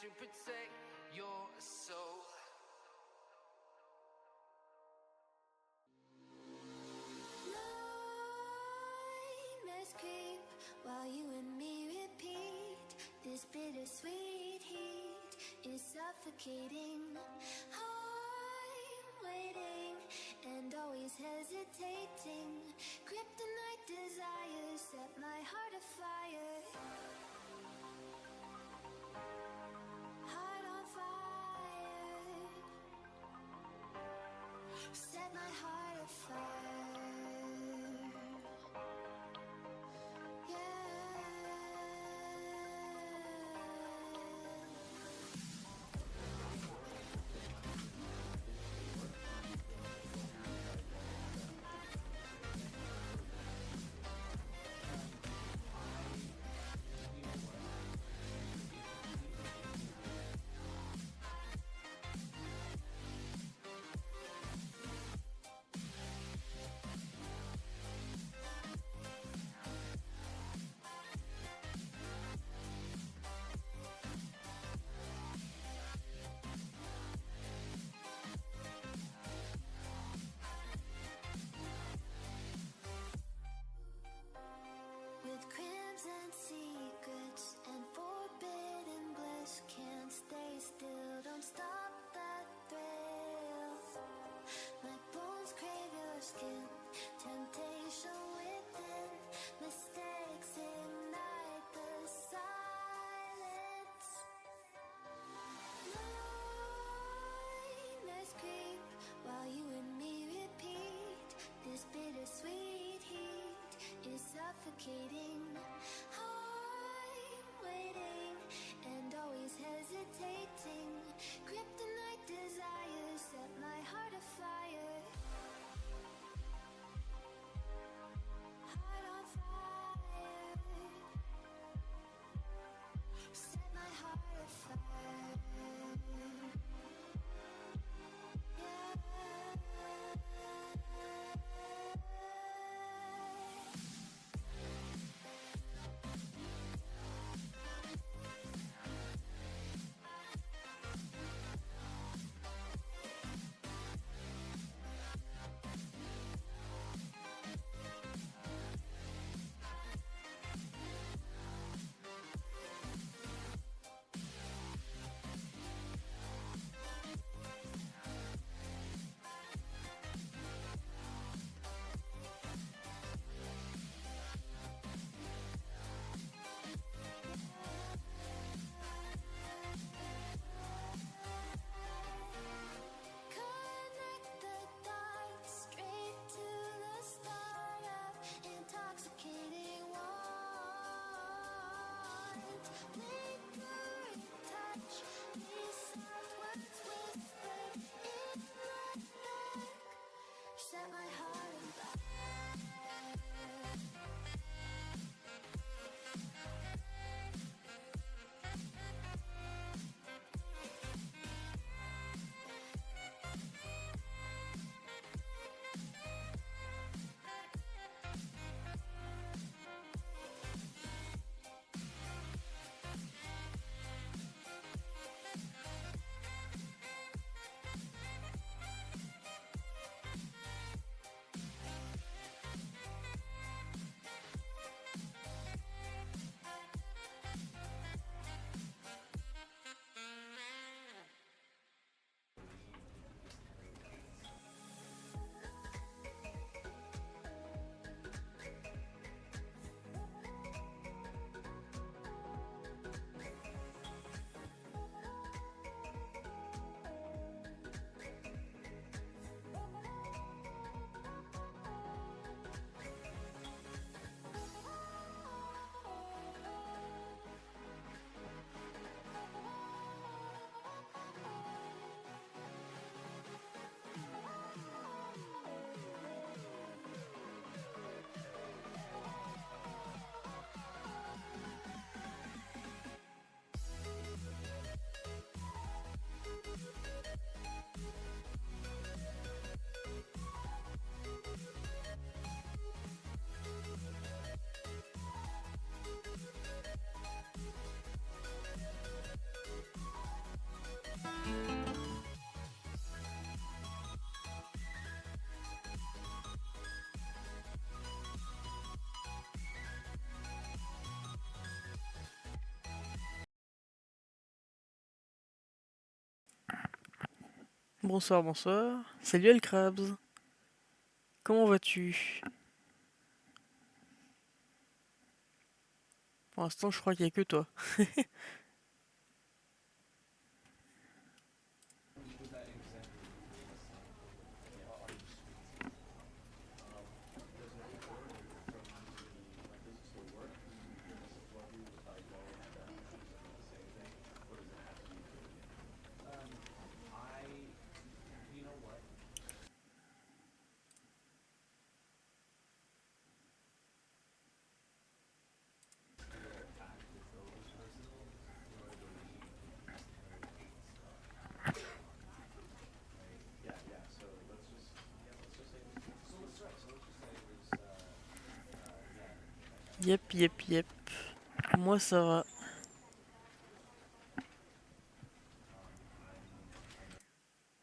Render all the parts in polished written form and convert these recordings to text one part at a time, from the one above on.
to protect your soul. Nightmares creep while you and me repeat. This bittersweet heat is suffocating. I'm waiting and always hesitating. Kryptonite desires set my heart afire. Heart on fire. Set my heart afire. Bonsoir, bonsoir. Salut Elkrabs. Comment vas-tu? Pour l'instant, je crois qu'il n'y a que toi. Yep, yep, yep. Moi, ça va.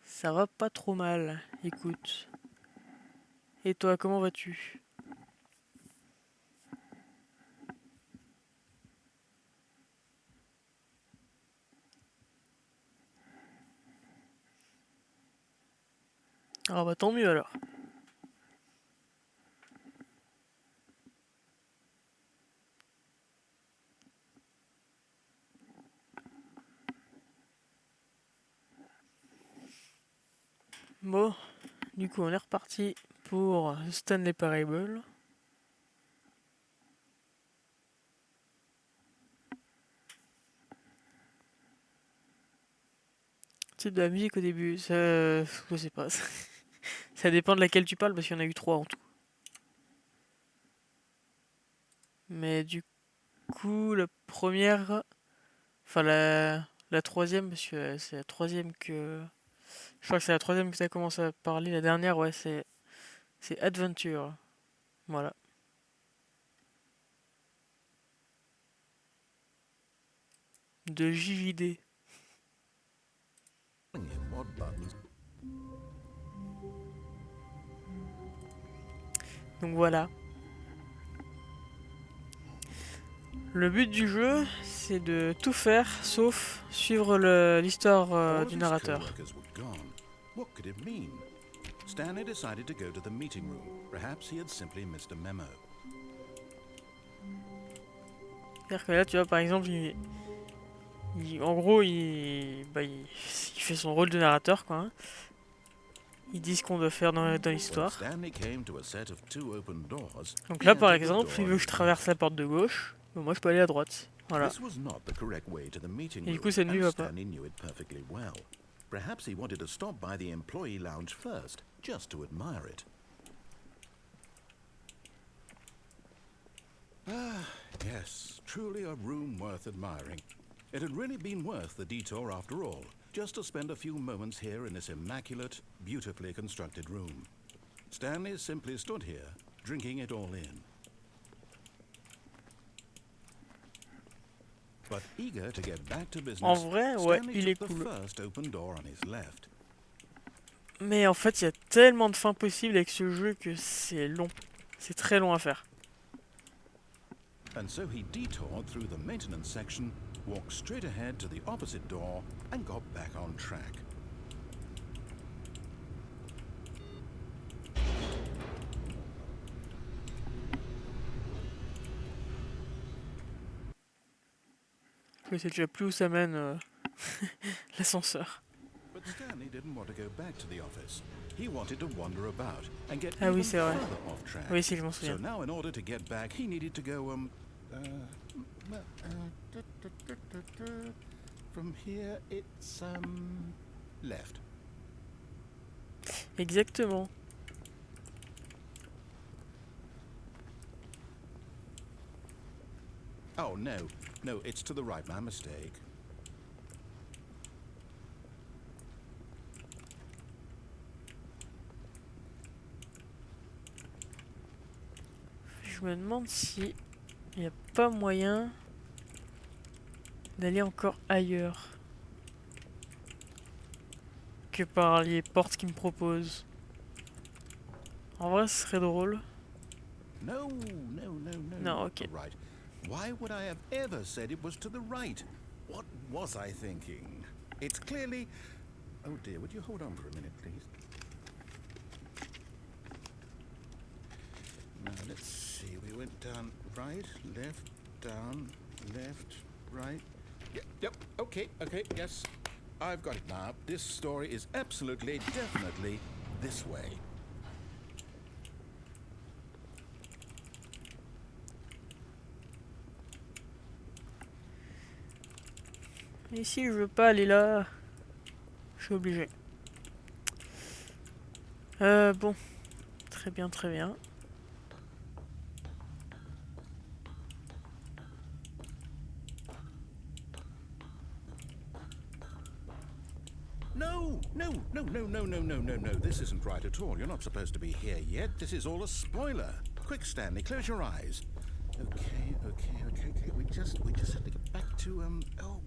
Ça va pas trop mal. Écoute. Et toi, comment vas-tu? Ah bah tant mieux alors. Bon, du coup, on est reparti pour Stanley Parable. Type de la musique au début, ça, je sais pas. Ça dépend de laquelle tu parles parce qu'il y en a eu 3 en tout. Mais du coup, la première, enfin la troisième, parce que c'est la troisième que, je crois que c'est la troisième que tu as commencé à parler. La dernière, ouais, c'est Adventure. Voilà. De JJD. Donc voilà. Le but du jeu, c'est de tout faire sauf suivre l'histoire du narrateur. What could it mean? Stanley decided to go to the meeting room. Perhaps he had simply missed a memo. C'est-à-dire que là, tu vois, par exemple, en gros, il fait son rôle de narrateur, quoi. Hein. Il dit ce qu'on doit faire dans l'histoire. Donc là, par exemple, il veut que je traverse la porte de gauche. Mais moi, je peux aller à droite. Voilà. Et du coup, ça ne lui va pas. Perhaps he wanted to stop by the employee lounge first, just to admire it. Ah, yes, truly a room worth admiring. It had really been worth the detour after all, just to spend a few moments here in this immaculate, beautifully constructed room. Stanley simply stood here, drinking it all in. But eager to get back to business, En vrai, ouais, Stanley il est took the cool. first open door on his left. Mais en fait, il y a tellement de fins possibles avec ce jeu que c'est long. C'est très long à faire. And so he detoured through the maintenance section, walked straight ahead to the opposite door, and got back on track. Je sais déjà plus où ça mène l'ascenseur. But Stanley didn't want to go back to the office. He wanted to wander about and get Ah oui, even c'est vrai. further off track. Oui, si, je m'en So souviens. now, in order to get back, he needed to go from here, it's left. Exactement. Oh no, it's to the right. My mistake. Je me demande si il n'y a pas moyen d'aller encore ailleurs que par les portes qu'il me propose. En vrai, ce serait drôle. No. Non, ok. The right. Why would I have ever said it was to the right? What was I thinking? It's clearly... Oh dear, would you hold on for a minute, please? Now, let's see. We went down, right, left, down, left, right. Yep, okay, yes. I've got it now. This story is absolutely, definitely this way. Et si je veux pas aller là, je suis obligé. Bon. Très bien, très bien. No. This isn't right at all. You're not supposed to be here yet. This is all a spoiler. Quick, Stanley, close your eyes. Okay. We just have to get back to, oh,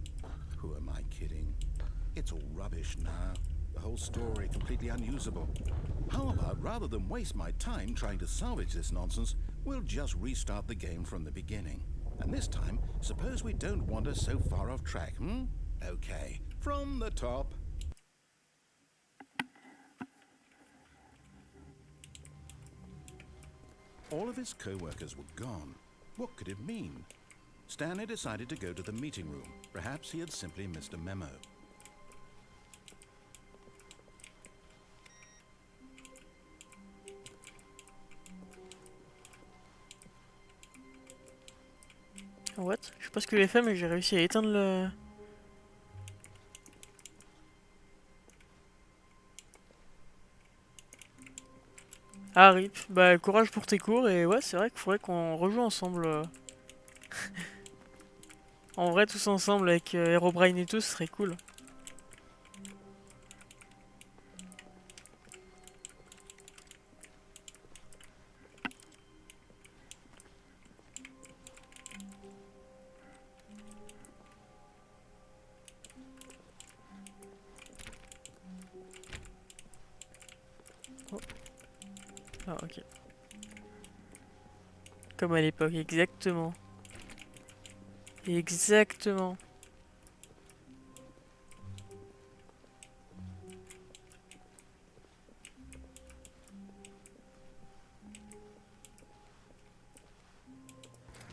who am I kidding? It's all rubbish now. The whole story completely unusable. How about, rather than waste my time trying to salvage this nonsense, we'll just restart the game from the beginning. And this time, suppose we don't wander so far off track, Okay, from the top. All of his co-workers were gone. What could it mean? Stanley decided to go to the meeting room. Perhaps he had simply missed a memo. What? Je sais pas ce que j'ai fait, mais j'ai réussi à éteindre le... Ah rip, bah courage pour tes cours, et ouais c'est vrai qu'il faudrait qu'on rejoue ensemble. En vrai tous ensemble avec Herobrine et tout, ce serait cool. Oh. Ah ok. Comme à l'époque, exactement. Exactement.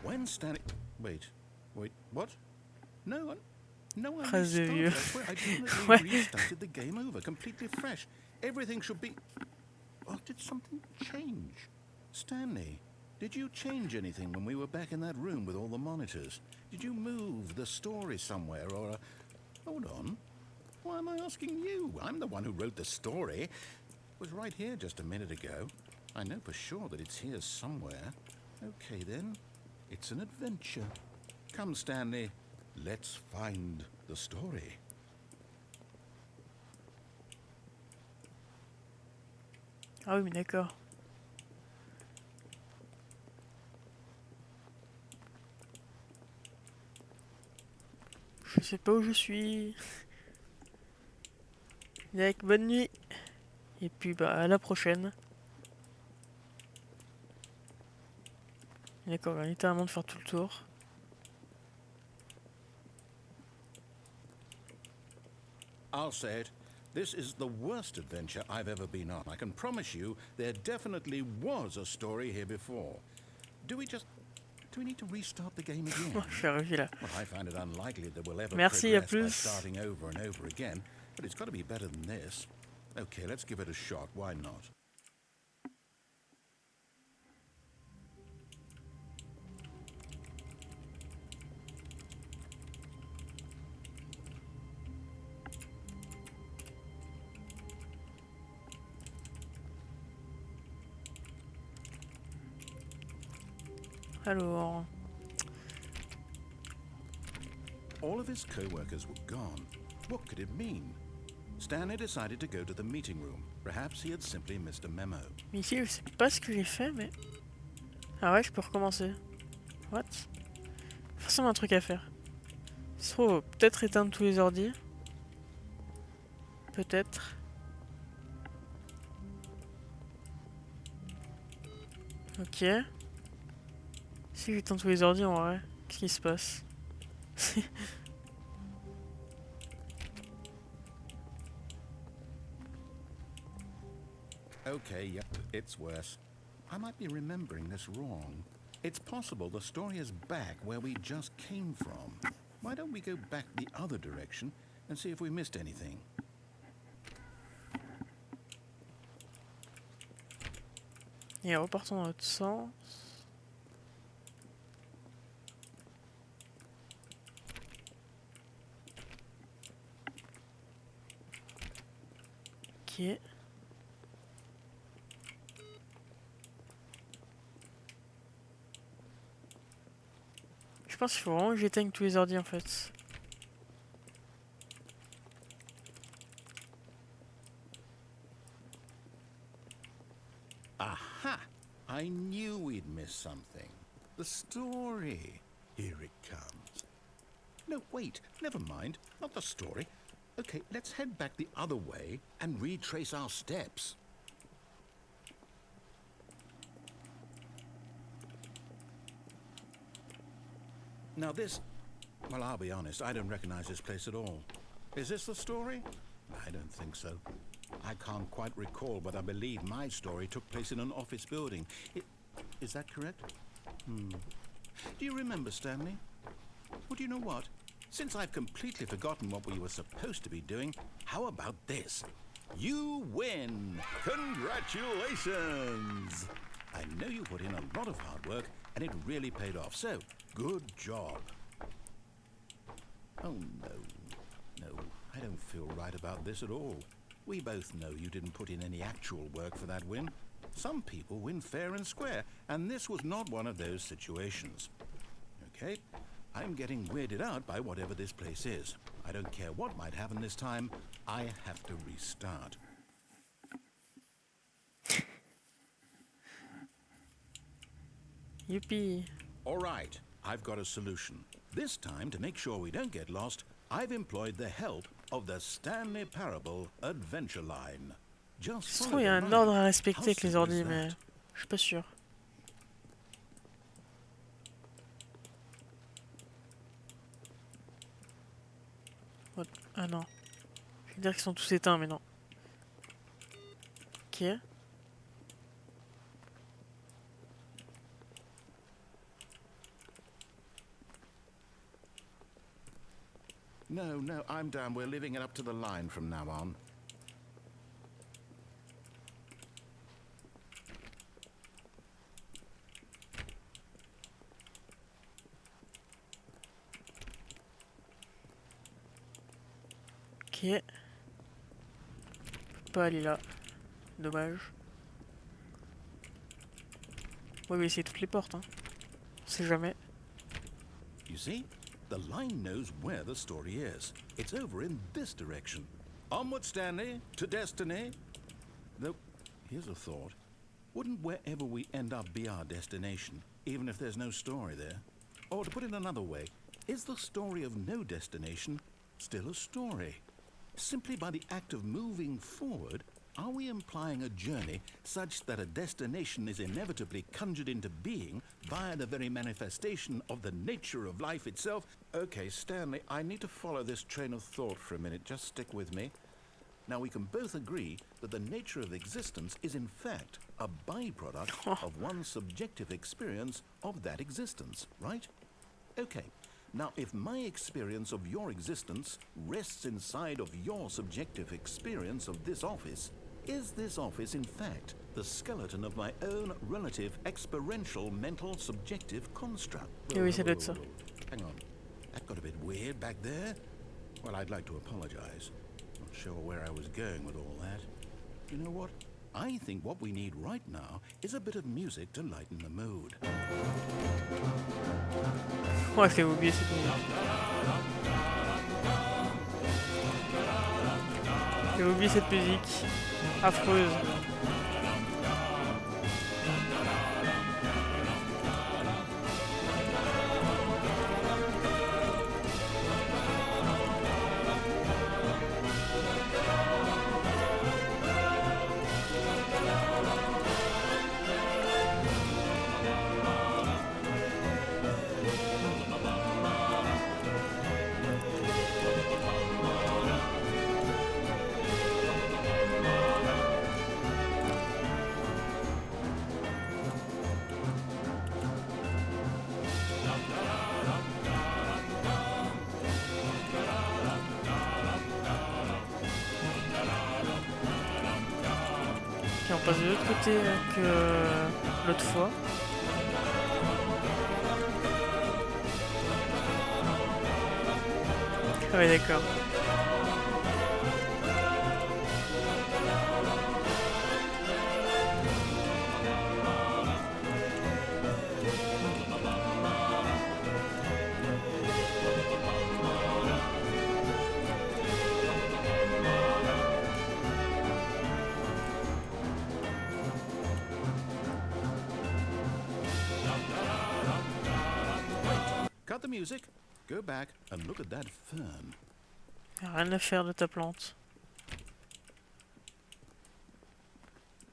When Stanley... Wait, what? No, I Phrase de vieux. restarted. I swear, I definitely Ouais. restarted the game over, completely fresh. Everything should be... Oh, did something change? Stanley, did you change anything when we were back in that room with all the monitors? Did you move the story somewhere, or... Hold on. Why am I asking you? I'm the one who wrote the story. It was right here just a minute ago. I know for sure that it's here somewhere. Okay, then. It's an adventure. Come, Stanley. Let's find the story. Ah oui mais d'accord. Je sais pas où je suis. Avec bonne nuit. Et puis bah à la prochaine. D'accord, on va littéralement de faire tout le tour. I'll say it. This is the worst adventure I've ever been on. I can promise you there definitely was a story here before. Do we need to restart the game again? Je suis arrivé là. Well, I find it unlikely that we'll ever Merci, à progress by plus. starting over and over again, but it's got to be better than this. Okay, let's give it a shot. Why not? Alors... All of his co-workers were gone. What could it mean? Stanley decided to go to the meeting room. Perhaps he had simply missed a memo. Mais ici je sais pas ce que j'ai fait mais... Ah ouais je peux recommencer. What? Forcément un truc à faire. Il faut peut-être éteindre tous les ordis. Peut-être. Ok. Si j'éteins tous les ordis en vrai, qu'est-ce qui se passe? Okay, yep, it's worse. I might be remembering this wrong. It's possible the story is back where we just came from. Why don't we go back the other direction and see if we missed anything? Et repartons dans l'autre sens. Ok. Je pense qu'il faut vraiment que j'éteigne tous les ordi en fait. Aha! I knew we'd miss something. The story. Here it comes. No, wait, never mind. Not the story. Okay, let's head back the other way and retrace our steps. Now this... Well, I'll be honest, I don't recognize this place at all. Is this the story? I don't think so. I can't quite recall, but I believe my story took place in an office building. Is that correct? Do you remember, Stanley? Well, do you know what? Since I've completely forgotten what we were supposed to be doing, how about this? You win! Congratulations! I know you put in a lot of hard work, and it really paid off, so good job. Oh, no. No, I don't feel right about this at all. We both know you didn't put in any actual work for that win. Some people win fair and square, and this was not one of those situations. Okay, I'm getting weirded out by whatever this place is. I don't care what might happen this time. I have to restart. Youpi. All right, I've got a solution. This time, to make sure we don't get lost, I've employed the help of the Stanley Parable Adventure Line. Just Je follow trouve qu'il y a the un line. ordre à respecter How avec les simple ordi, is mais that? je suis pas sûr. What? Ah non. Je vais dire qu'ils sont tous éteints, mais non. Ok. No, no, I'm down. We're leaving it up to the line from now on. Ok. Je peux pas aller là. Dommage. Ouais, mais essayer toutes les portes, hein. On sait jamais. You see? The line knows where the story is. It's over in this direction. Onward, Stanley, to destiny. Though, here's a thought. Wouldn't wherever we end up be our destination, even if there's no story there? Or to put it another way, is the story of no destination still a story? Simply by the act of moving forward, are we implying a journey such that a destination is inevitably conjured into being via the very manifestation of the nature of life itself? Okay, Stanley, I need to follow this train of thought for a minute. Just stick with me. Now, we can both agree that the nature of existence is in fact a byproduct of one's subjective experience of that existence, right? Okay. Now, if my experience of your existence rests inside of your subjective experience of this office, is this office, in fact, the skeleton of my own relative experiential mental subjective construct? Eh oui, ça doit être ça. Hang on. That got a bit weird back there. Well, I'd like to apologize. Not sure where I was going with all that. You know what? I think what we need right now is a bit of music to lighten the mood. Ouais, j'avais oublié cette musique. J'avais oublié cette musique affreuse. passe de l'autre côté que l'autre fois. Ah ouais, d'accord. Cut the music, go back and look at that fern. Y'a rien à faire de ta plante.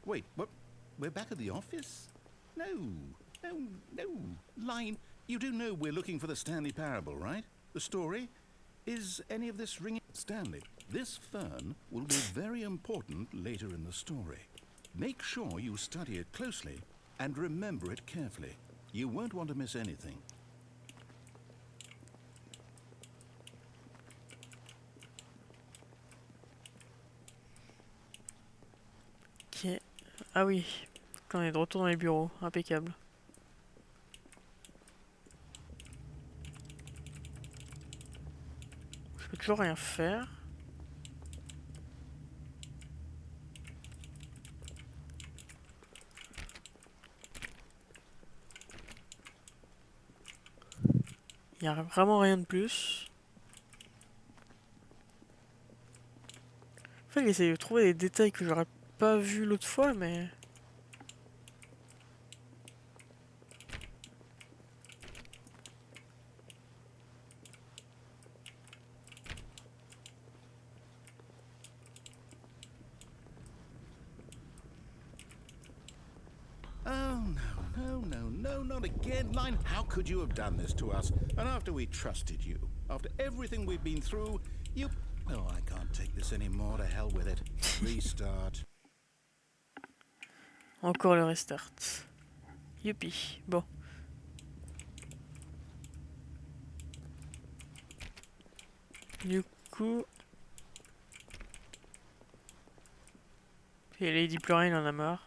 Wait, what? We're back at the office? No, no. Line, you do know we're looking for the Stanley Parable, right? The story? Is any of this ringing? Stanley, this fern will be very important later in the story. Make sure you study it closely and remember it carefully. You won't want to miss anything. Ok. Ah oui. Quand on est de retour dans les bureaux. Impeccable. Je peux toujours rien faire. Il n'y a vraiment rien de plus. En fait, j'essaie de trouver des détails que j'aurais pas vus l'autre fois, mais... Oh, no, not again. Line, how could you have done this to us? And after we trusted you, after everything we've been through, you... Oh, I can't take this anymore. To hell with it. Restart. Encore le restart. Youpi. Bon. Du coup... Et là, il dit plus rien, il en a marre.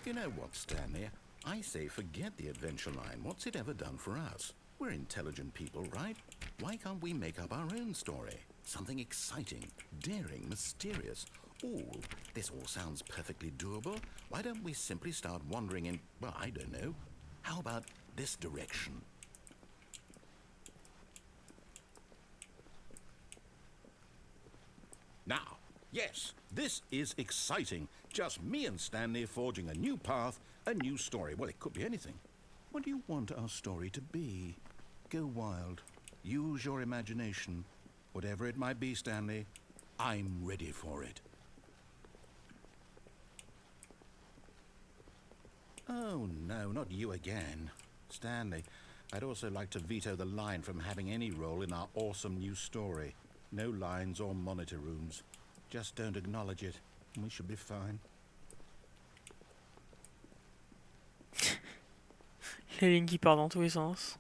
You know what, Stanley? I say forget the adventure line. What's it ever done for us? We're intelligent people, right? Why can't we make up our own story? Something exciting, daring, mysterious. Ooh, this all sounds perfectly doable. Why don't we simply start wandering in, well, I don't know. How about this direction? Now, yes, this is exciting. Just me and Stanley forging a new path, a new story. Well, it could be anything. What do you want our story to be? Go wild. Use your imagination. Whatever it might be, Stanley, I'm ready for it. Oh, no, not you again. Stanley, I'd also like to veto the line from having any role in our awesome new story. No lines or monitor rooms. Just don't acknowledge it, and we should be fine. Les lignes qui partent dans tous les sens.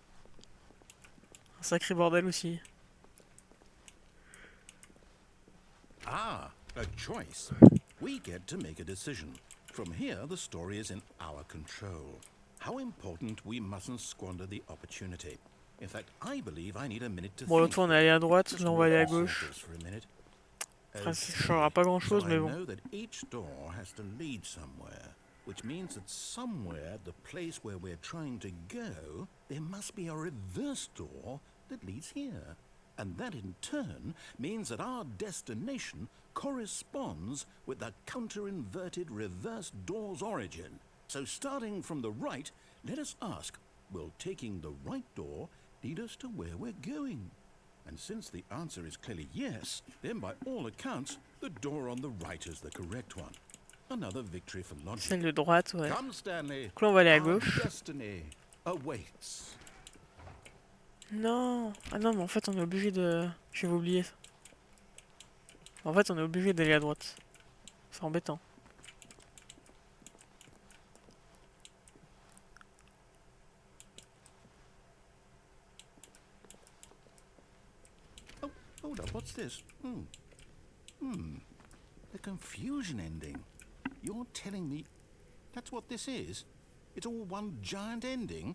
Un sacré bordel aussi. Ah, a choice. We get to make a decision. From here, the story is in our control. How important we mustn't squander the opportunity. In fact, I believe I need a minute to Bon, l'autre think. fois on est allé à droite, Just là on va aller à walk in gauche. circles for a minute. Enfin, ça Okay. changera pas grand chose, So mais I bon. know that each door has to lead somewhere, which means that somewhere, the place where we're trying to go, there must be a reverse door that leads here. And that in turn means that our destination corresponds with the counter-inverted reverse door's origin. So starting from the right, let us ask, will taking the right door lead us to where we're going? And since the answer is clearly yes, then by all accounts, the door on the right is the correct one. Another victory for logic. Celle de droite, ouais. Come, Stanley. Donc là on va aller à Our gauche. destiny awaits. Non. Ah non, mais en fait on est obligé de... J'avais oublié ça. En fait on est obligé d'aller à droite. C'est embêtant. Oh, hold up, what's this? The confusion ending. You're telling me that's what this is? It's all one giant ending?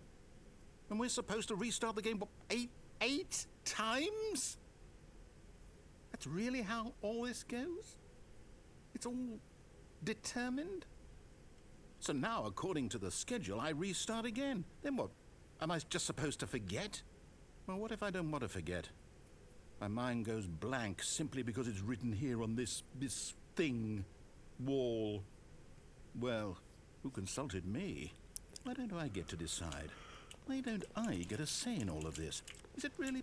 And we're supposed to restart the game, what, eight times? That's really how all this goes? It's all determined? So now, according to the schedule, I restart again. Then what? Am I just supposed to forget? Well, what if I don't want to forget? My mind goes blank simply because it's written here on this thing, wall. Well, who consulted me? Why don't I get to decide? Why don't I get a say in all of this? Is it really?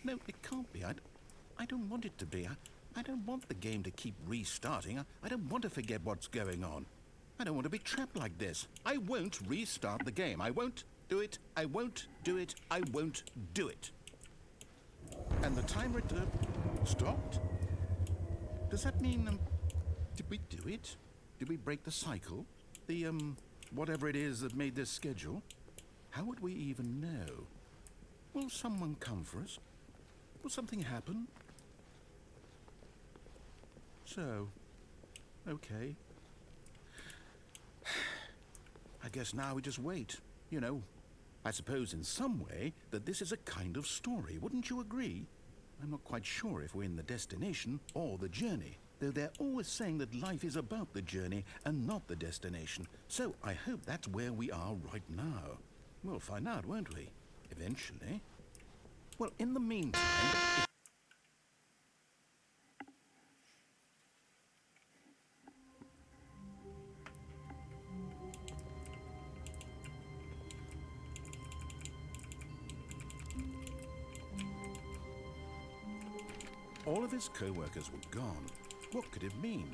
No, it can't be. I don't want it to be. I don't want the game to keep restarting. I don't want to forget what's going on. I don't want to be trapped like this. I won't restart the game. I won't do it. I won't do it. I won't do it. And the timer stopped? Does that mean, did we do it? Did we break the cycle? The, whatever it is that made this schedule? How would we even know? Will someone come for us? Will something happen? So, okay. I guess now we just wait. You know, I suppose in some way that this is a kind of story. Wouldn't you agree? I'm not quite sure if we're in the destination or the journey, though they're always saying that life is about the journey and not the destination. So I hope that's where we are right now. We'll find out, won't we? Eventually. Well, in the meantime... All of his co-workers were gone. What could it mean?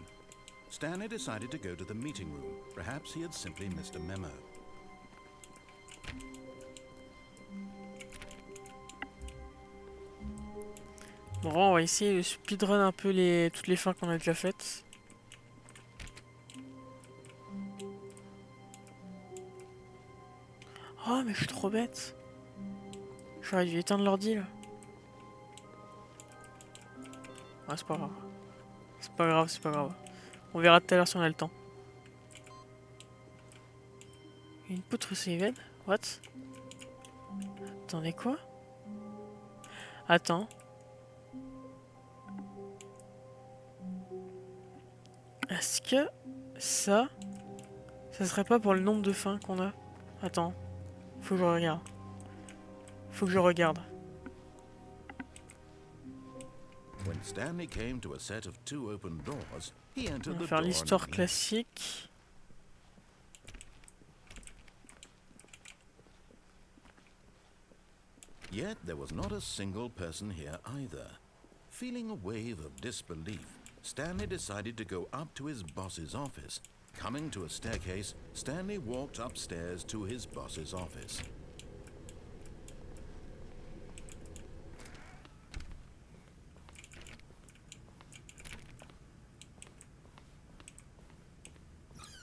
Stanley decided to go to the meeting room. Perhaps he had simply missed a memo. Bon, on va essayer de speedrun un peu toutes les fins qu'on a déjà faites. Oh, mais je suis trop bête. J'aurais dû éteindre l'ordi là. Ah, c'est pas grave. C'est pas grave, c'est pas grave. On verra tout à l'heure si on a le temps. Une poutre s'évade. What? Attendez, quoi? Attends. Est-ce que ça serait pas pour le nombre de fins qu'on a? Attends. Faut que je regarde. Faut que je regarde. When Stanley came to a set of 2 open doors, he entered On va the faire door l'histoire on the left. classique. Yet there was not a single person here either. Feeling a wave of disbelief, Stanley decided to go up to his boss's office. Coming to a staircase, Stanley walked upstairs to his boss's office.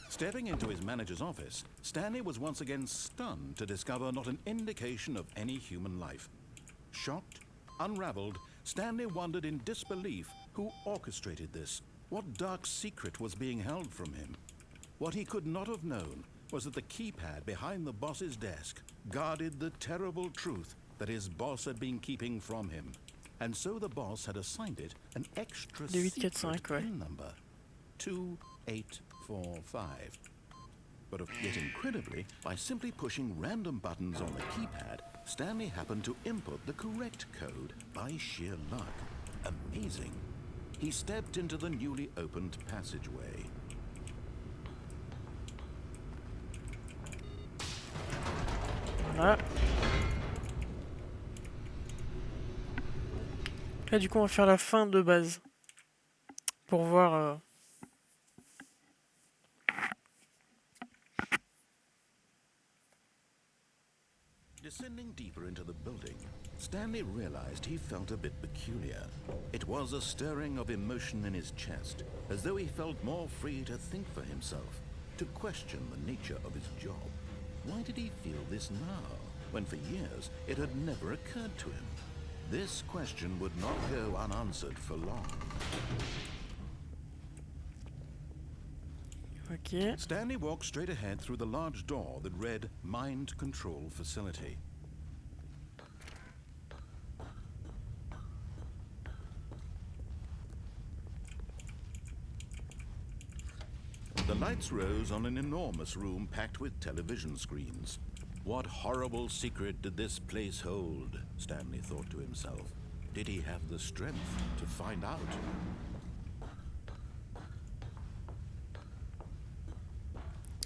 Stepping into his manager's office, Stanley was once again stunned to discover not an indication of any human life. Shocked, unraveled, Stanley wondered in disbelief who orchestrated this. What dark secret was being held from him? What he could not have known was that the keypad behind the boss's desk guarded the terrible truth that his boss had been keeping from him. And so the boss had assigned it an extra secret 845, ouais. PIN number. 2845. But yet incredibly, by simply pushing random buttons on the keypad, Stanley happened to input the correct code by sheer luck. Amazing. He stepped into the newly opened passageway. Voilà. Là, du coup, on va faire la fin de base. Pour voir... Descending deeper into the building, Stanley realized he felt a bit peculiar. It was a stirring of emotion in his chest, as though he felt more free to think for himself, to question the nature of his job. Why did he feel this now, when for years it had never occurred to him? This question would not go unanswered for long. Ok. Stanley walked straight ahead through the large door that read Mind Control Facility. The lights rose on an enormous room packed with television screens. What horrible secret did this place hold? Stanley thought to himself. Did he have the strength to find out?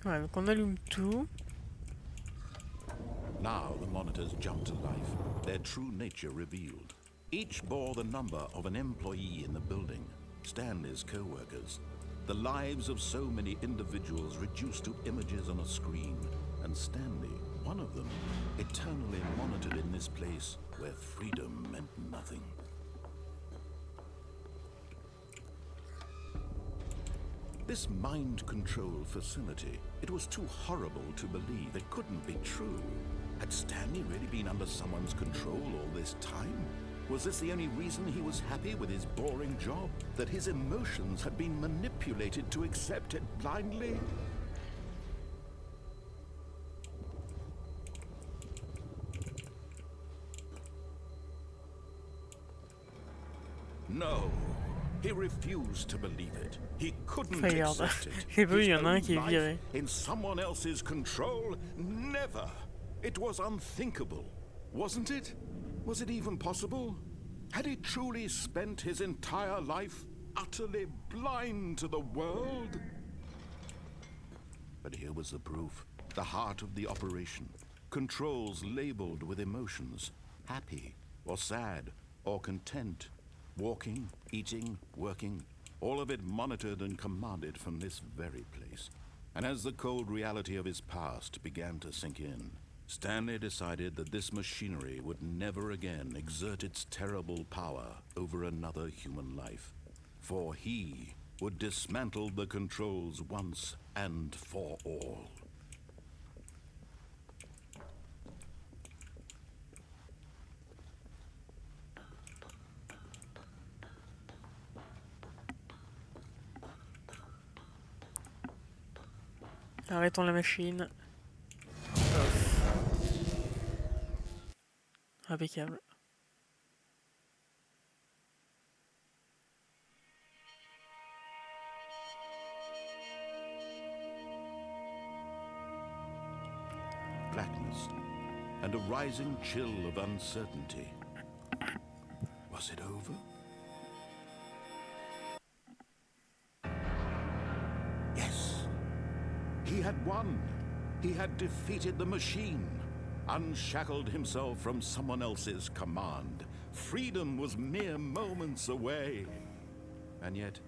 Voilà, donc on allume tout. Now the monitors jumped to life, their true nature revealed. Each bore the number of an employee in the building, Stanley's co-workers. The lives of so many individuals reduced to images on a screen, and Stanley, one of them, eternally monitored in this place where freedom meant nothing. This mind control facility, it was too horrible to believe. It couldn't be true. Had Stanley really been under someone's control all this time? Was this the only reason he was happy with his boring job? That his emotions had been manipulated to accept it blindly? No. He refused to believe it. He couldn't Regarde. accept it. J'ai vu, il y His en a un own qui est life viré. in someone else's control? Never. It was unthinkable, wasn't it? Was it even possible? Had he truly spent his entire life utterly blind to the world? But here was the proof. The heart of the operation. Controls labeled with emotions. Happy, or sad, or content. Walking, eating, working, all of it monitored and commanded from this very place. And as the cold reality of his past began to sink in, Stanley decided that this machinery would never again exert its terrible power over another human life. For he would dismantle the controls once and for all. Arrêtons la machine. Impeccable. Blackness and a rising chill of uncertainty. Was it over? Yes. He had won. He had defeated the machine, unshackled himself from someone else's command. Freedom was mere moments away. And yet,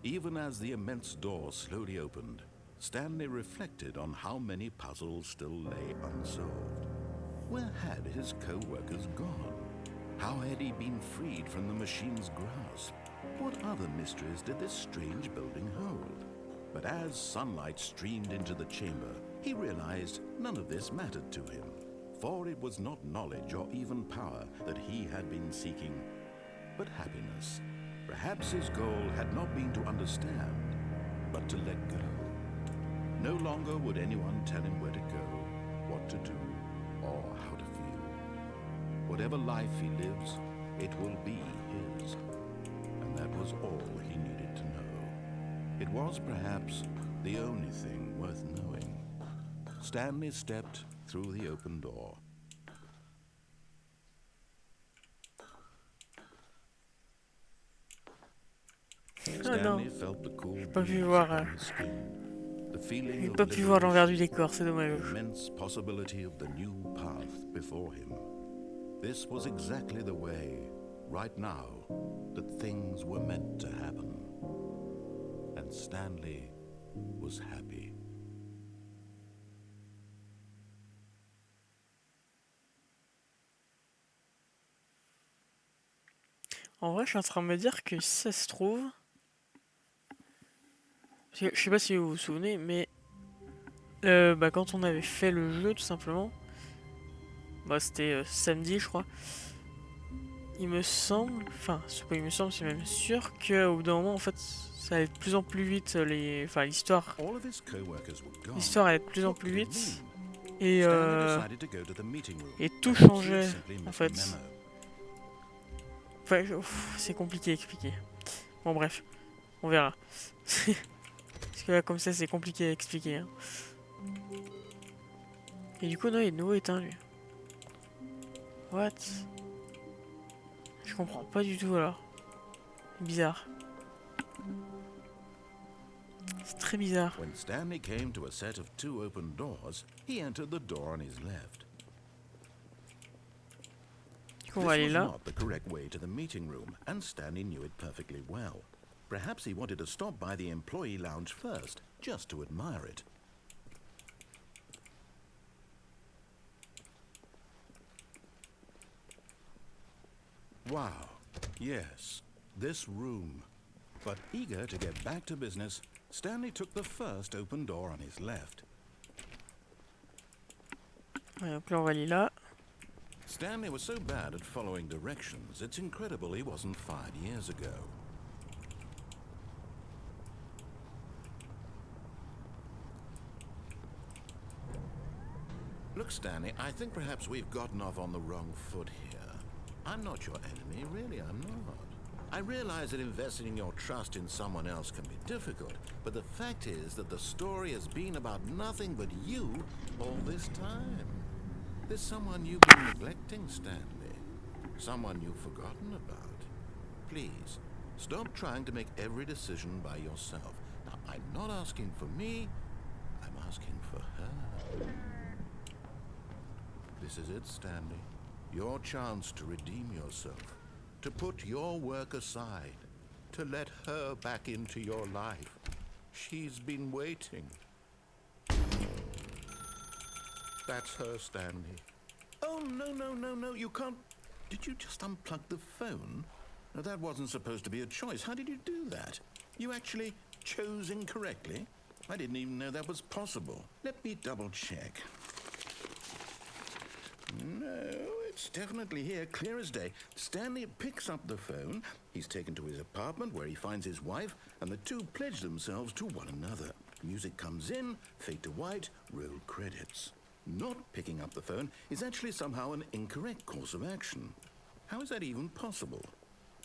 even as the immense door slowly opened, Stanley reflected on how many puzzles still lay unsolved. Where had his co-workers gone? How had he been freed from the machine's grasp? What other mysteries did this strange building hold? But as sunlight streamed into the chamber, he realized none of this mattered to him. For it was not knowledge or even power that he had been seeking, but happiness. Perhaps his goal had not been to understand, but to let go. No longer would anyone tell him where to go, what to do, or how to feel. Whatever life he lives, it will be his. And that was all he needed to know. It was perhaps the only thing worth knowing. Stanley stepped through the open door. Stanley felt the cool Pas pu breeze voir, upon his skin. The feeling J'ai of pas pu voir l'envers du liberation, décor, c'est dommage. the immense possibility of the new path before him. This was exactly the way, right now, that things were meant to happen. And Stanley was happy. En vrai, je suis en train de me dire que si ça se trouve... Je sais pas si vous vous souvenez, mais... quand on avait fait le jeu, tout simplement... Bah, c'était samedi, je crois. il me semble, enfin, c'est pas il me semble, c'est même sûr qu'au bout d'un moment, en fait, ça allait de plus en plus vite, enfin, l'histoire All of his co-workers were gone. allait de plus en What plus could it vite, mean? et, Stanley decided to go to the meeting room. et tout Perhaps he had changeait, simply en missed the fait. memo. Enfin, c'est compliqué à expliquer. Bon, bref, on verra. Parce que là, comme ça, c'est compliqué à expliquer. Hein. Et du coup, non, il est de nouveau éteint, lui. What? Je comprends pas du tout, alors. Bizarre. C'est très bizarre. When Stanley came to a set of 2 open doors, he entered the door on his left. Du coup, on This va aller was là. not the correct way to the meeting room, and Stanley knew it perfectly well. Perhaps he wanted to stop by the employee lounge first, just to admire it. Wow, yes, this room. But eager to get back to business, Stanley took the first open door on his left. Ouais, donc là, on va aller là. Stanley was so bad at following directions, it's incredible he wasn't fired years ago. Look, Stanley, I think perhaps we've gotten off on the wrong foot here. I'm not your enemy, really, I'm not. I realize that investing your trust in someone else can be difficult, but the fact is that the story has been about nothing but you all this time. There's someone you've been neglecting, Stanley. Someone you've forgotten about. Please, stop trying to make every decision by yourself. Now, I'm not asking for me, I'm asking for her. This is it, Stanley. Your chance to redeem yourself. To put your work aside. To let her back into your life. She's been waiting. That's her, Stanley. Oh, no, you can't... Did you just unplug the phone? No, that wasn't supposed to be a choice. How did you do that? You actually chose incorrectly? I didn't even know that was possible. Let me double check. No, it's definitely here, clear as day. Stanley picks up the phone. He's taken to his apartment where he finds his wife, and the two pledge themselves to one another. Music comes in, fade to white, roll credits. Not picking up the phone is actually somehow an incorrect course of action. How is that even possible?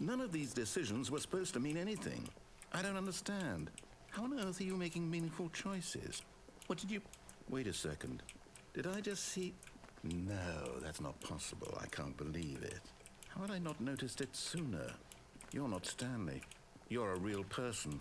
None of these decisions were supposed to mean anything. I don't understand. How on earth are you making meaningful choices? What did you... Wait a second. Did I just see... No, that's not possible. I can't believe it. How had I not noticed it sooner? You're not Stanley. You're a real person.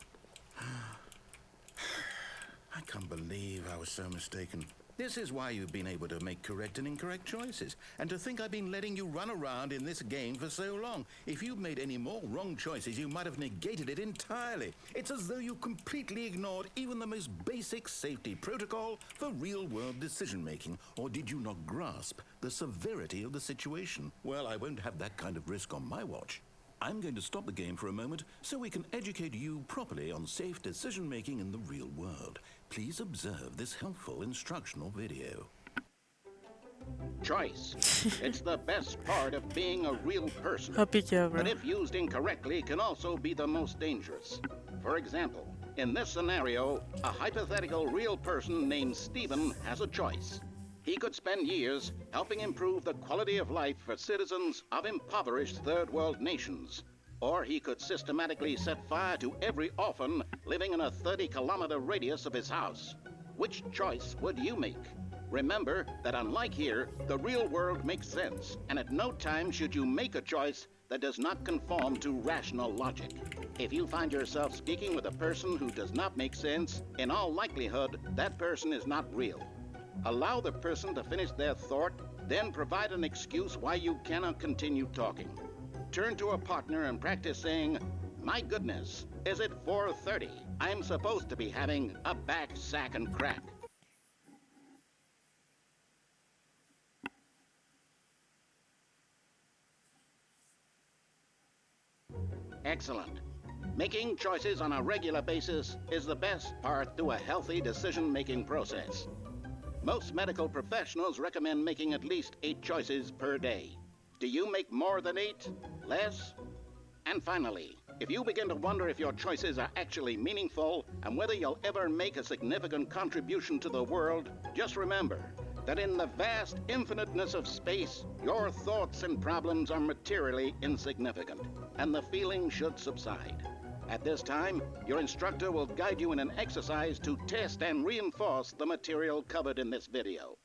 I can't believe I was so mistaken. This is why you've been able to make correct and incorrect choices. And to think I've been letting you run around in this game for so long. If you'd made any more wrong choices, you might have negated it entirely. It's as though you completely ignored even the most basic safety protocol for real-world decision-making. Or did you not grasp the severity of the situation? Well, I won't have that kind of risk on my watch. I'm going to stop the game for a moment so we can educate you properly on safe decision-making in the real world. Please observe this helpful instructional video. Choice. It's the best part of being a real person. Impeccable. But if used incorrectly, can also be the most dangerous. For example, in this scenario, a hypothetical real person named Stephen has a choice. He could spend years helping improve the quality of life for citizens of impoverished third world nations. Or he could systematically set fire to every orphan living in a 30-kilometer radius of his house. Which choice would you make? Remember that unlike here, the real world makes sense, and at no time should you make a choice that does not conform to rational logic. If you find yourself speaking with a person who does not make sense, in all likelihood, that person is not real. Allow the person to finish their thought, then provide an excuse why you cannot continue talking. Turn to a partner and practice saying, "My goodness, is it 4:30? I'm supposed to be having a back, sack, and crack." Excellent. Making choices on a regular basis is the best part to a healthy decision-making process. Most medical professionals recommend making at least 8 choices per day. Do you make more than 8? Less? And finally, if you begin to wonder if your choices are actually meaningful and whether you'll ever make a significant contribution to the world, just remember that in the vast infiniteness of space, your thoughts and problems are materially insignificant, and the feeling should subside. At this time, your instructor will guide you in an exercise to test and reinforce the material covered in this video.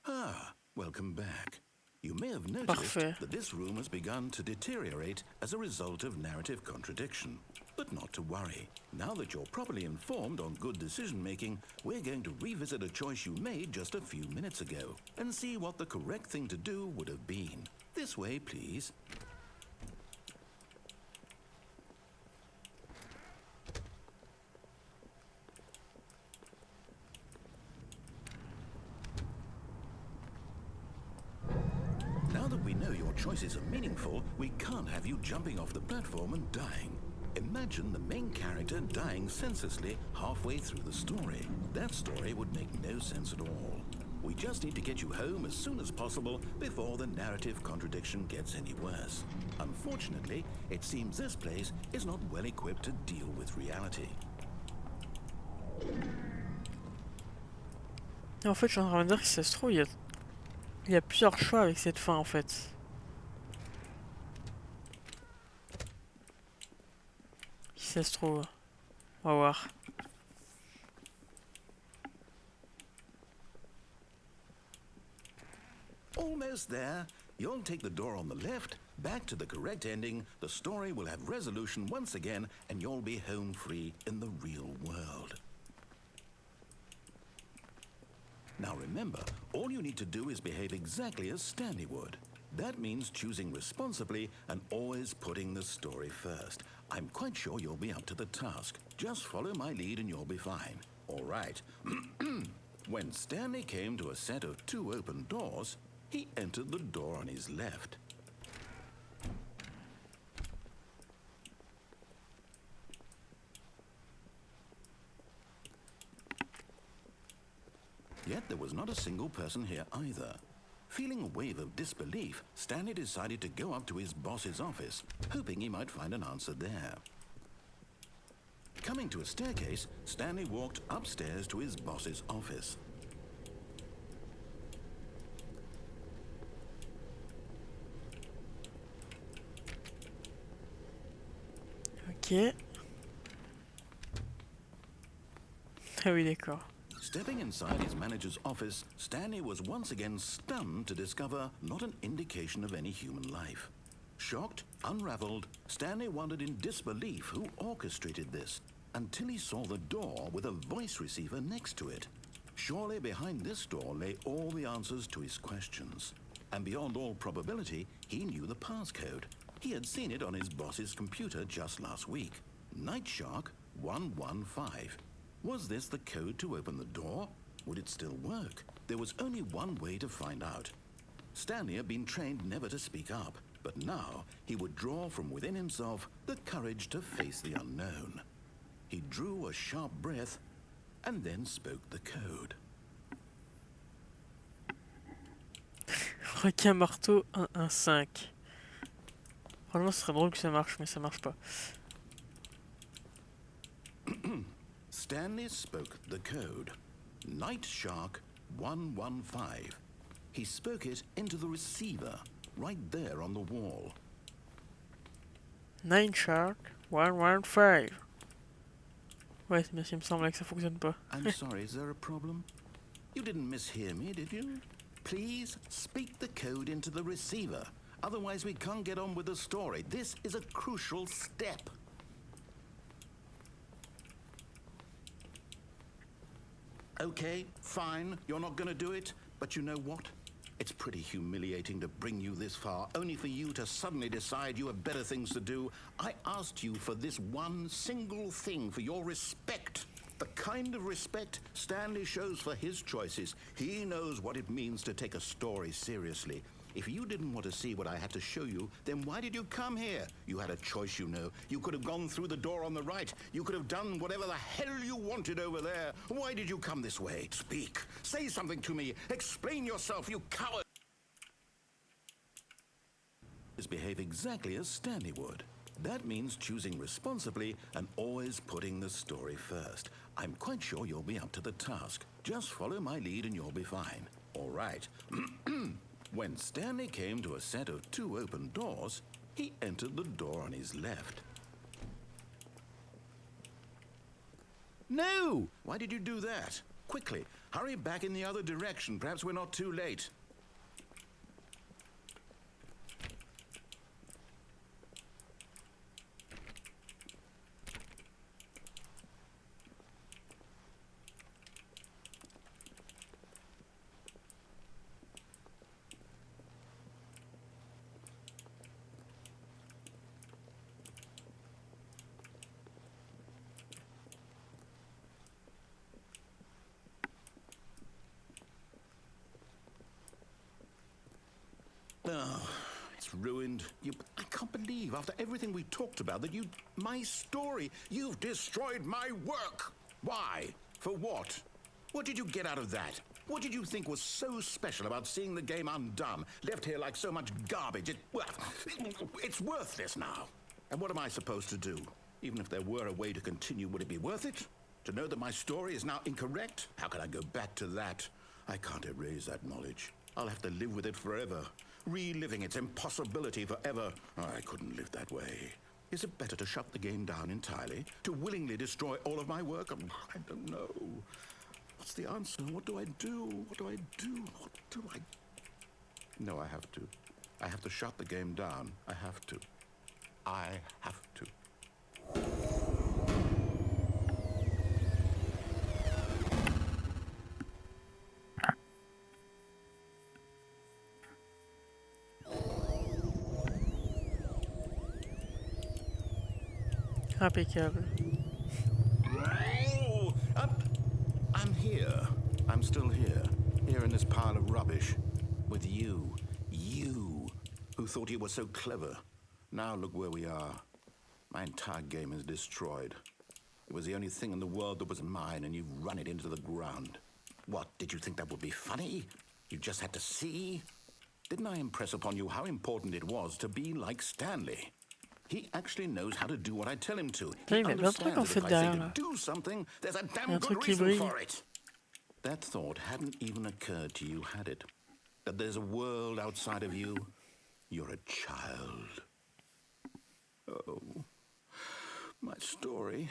Ah, welcome back. You may have noticed Parfait. that this room has begun to deteriorate as a result of narrative contradiction. But not to worry. Now that you're properly informed on good decision-making, we're going to revisit a choice you made just a few minutes ago and see what the correct thing to do would have been. This way, please. Now that we know your choices are meaningful, we can't have you jumping off the platform and dying. Imagine the main character dying senselessly halfway through the story. That story would make no sense at all. We just need to get you home as soon as possible before the narrative contradiction gets any worse. Unfortunately, it seems this place is not well equipped to deal with reality. Et en fait, je suis en train de me dire que si ça se trouve, il y a plusieurs choix avec cette fin en fait. Si ça se trouve, on va voir. Almost there. You'll take the door on the left, back to the correct ending, the story will have resolution once again, and you'll be home free in the real world. Now remember, all you need to do is behave exactly as Stanley would. That means choosing responsibly and always putting the story first. I'm quite sure you'll be up to the task. Just follow my lead and you'll be fine. All right. When Stanley came to a set of 2 open doors, he entered the door on his left. Yet there was not a single person here either. Feeling a wave of disbelief, Stanley decided to go up to his boss's office, hoping he might find an answer there. Coming to a staircase, Stanley walked upstairs to his boss's office. Ok. Ah oui, d'accord. Stepping inside his manager's office, Stanley was once again stunned to discover not an indication of any human life. Shocked, unraveled, Stanley wondered in disbelief who orchestrated this, until he saw the door with a voice receiver next to it. Surely behind this door lay all the answers to his questions. And beyond all probability, he knew the passcode. He had seen it on his boss's computer just last week. Night Shark 115. Was this the code to open the door? Would it still work? There was only one way to find out. Stanley had been trained never to speak up, but now he would draw from within himself the courage to face the unknown. He drew a sharp breath and then spoke the code. Requin marteau 115. Franchement, ce serait drôle que ça marche, mais ça marche pas. Stanley spoke the code. Night Shark 115. He spoke it into the receiver, right there on the wall. Night Shark 115. Ouais, mais il me semblait que ça fonctionne pas. I'm sorry, is there a problem? You didn't mishear me, did you? Please speak the code into the receiver. Otherwise we can't get on with the story. This is a crucial step. Okay, fine, you're not gonna do it, but you know what? It's pretty humiliating to bring you this far, only for you to suddenly decide you have better things to do. I asked you for this one single thing, for your respect. The kind of respect Stanley shows for his choices. He knows what it means to take a story seriously. If you didn't want to see what I had to show you, then why did you come here? You had a choice, you know. You could have gone through the door on the right. You could have done whatever the hell you wanted over there. Why did you come this way? Speak. Say something to me. Explain yourself, you coward. behave exactly as Stanley would. That means choosing responsibly and always putting the story first. I'm quite sure you'll be up to the task. Just follow my lead and you'll be fine. All right. When Stanley came to a set of 2 open doors, he entered the door on his left. No! Why did you do that? Quickly, hurry back in the other direction. Perhaps we're not too late. Oh, it's ruined. I can't believe, after everything we talked about, that my story, you've destroyed my work. Why? For what? What did you get out of that? What did you think was so special about seeing the game undone, left here like so much garbage? It's worthless now. And what am I supposed to do? Even if there were a way to continue, would it be worth it? To know that my story is now incorrect? How can I go back to that? I can't erase that knowledge. I'll have to live with it forever. Reliving its impossibility forever. I couldn't live that way. Is it better to shut the game down entirely? To willingly destroy all of my work? I don't know. What's the answer? What do I do? What do I do? What do I... No, I have to. I have to shut the game down. I have to. I have to. Impeccable. Oh, I'm here. I'm still here. Here in this pile of rubbish. With you. You. Who thought you were so clever. Now look where we are. My entire game is destroyed. It was the only thing in the world that was mine, and you've run it into the ground. What, did you think that would be funny? You just had to see? Didn't I impress upon you how important it was to be like Stanley? He actually knows how to do what I tell him to. He Il y a plein de trucs en understands fait that if I say derrière to là. do something, there's a Il y a damn un good truc qui reason brille. for it. That thought hadn't even occurred to you, had it? That there's a world outside of you? You're a child. Oh, my story.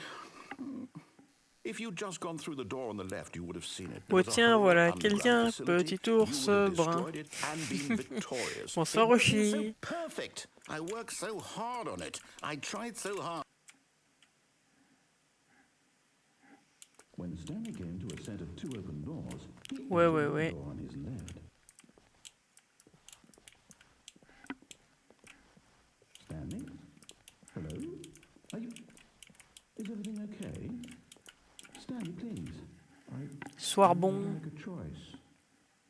If you'd just gone through the door on the left, you would have seen it. There Oh was a tiens, whole voilà underground quelqu'un, facility. petit You ours would have brun. destroyed it and been victorious. Bonsoir It would have been Roshi. so perfect. I worked so hard on it. I tried so hard. When Stanley came to a set of 2 open doors, he Ouais, entered ouais, the ouais. door on his left. Stanley? Hello? Is everything okay? Stanley, please. Soir I need you to bon. make a choice.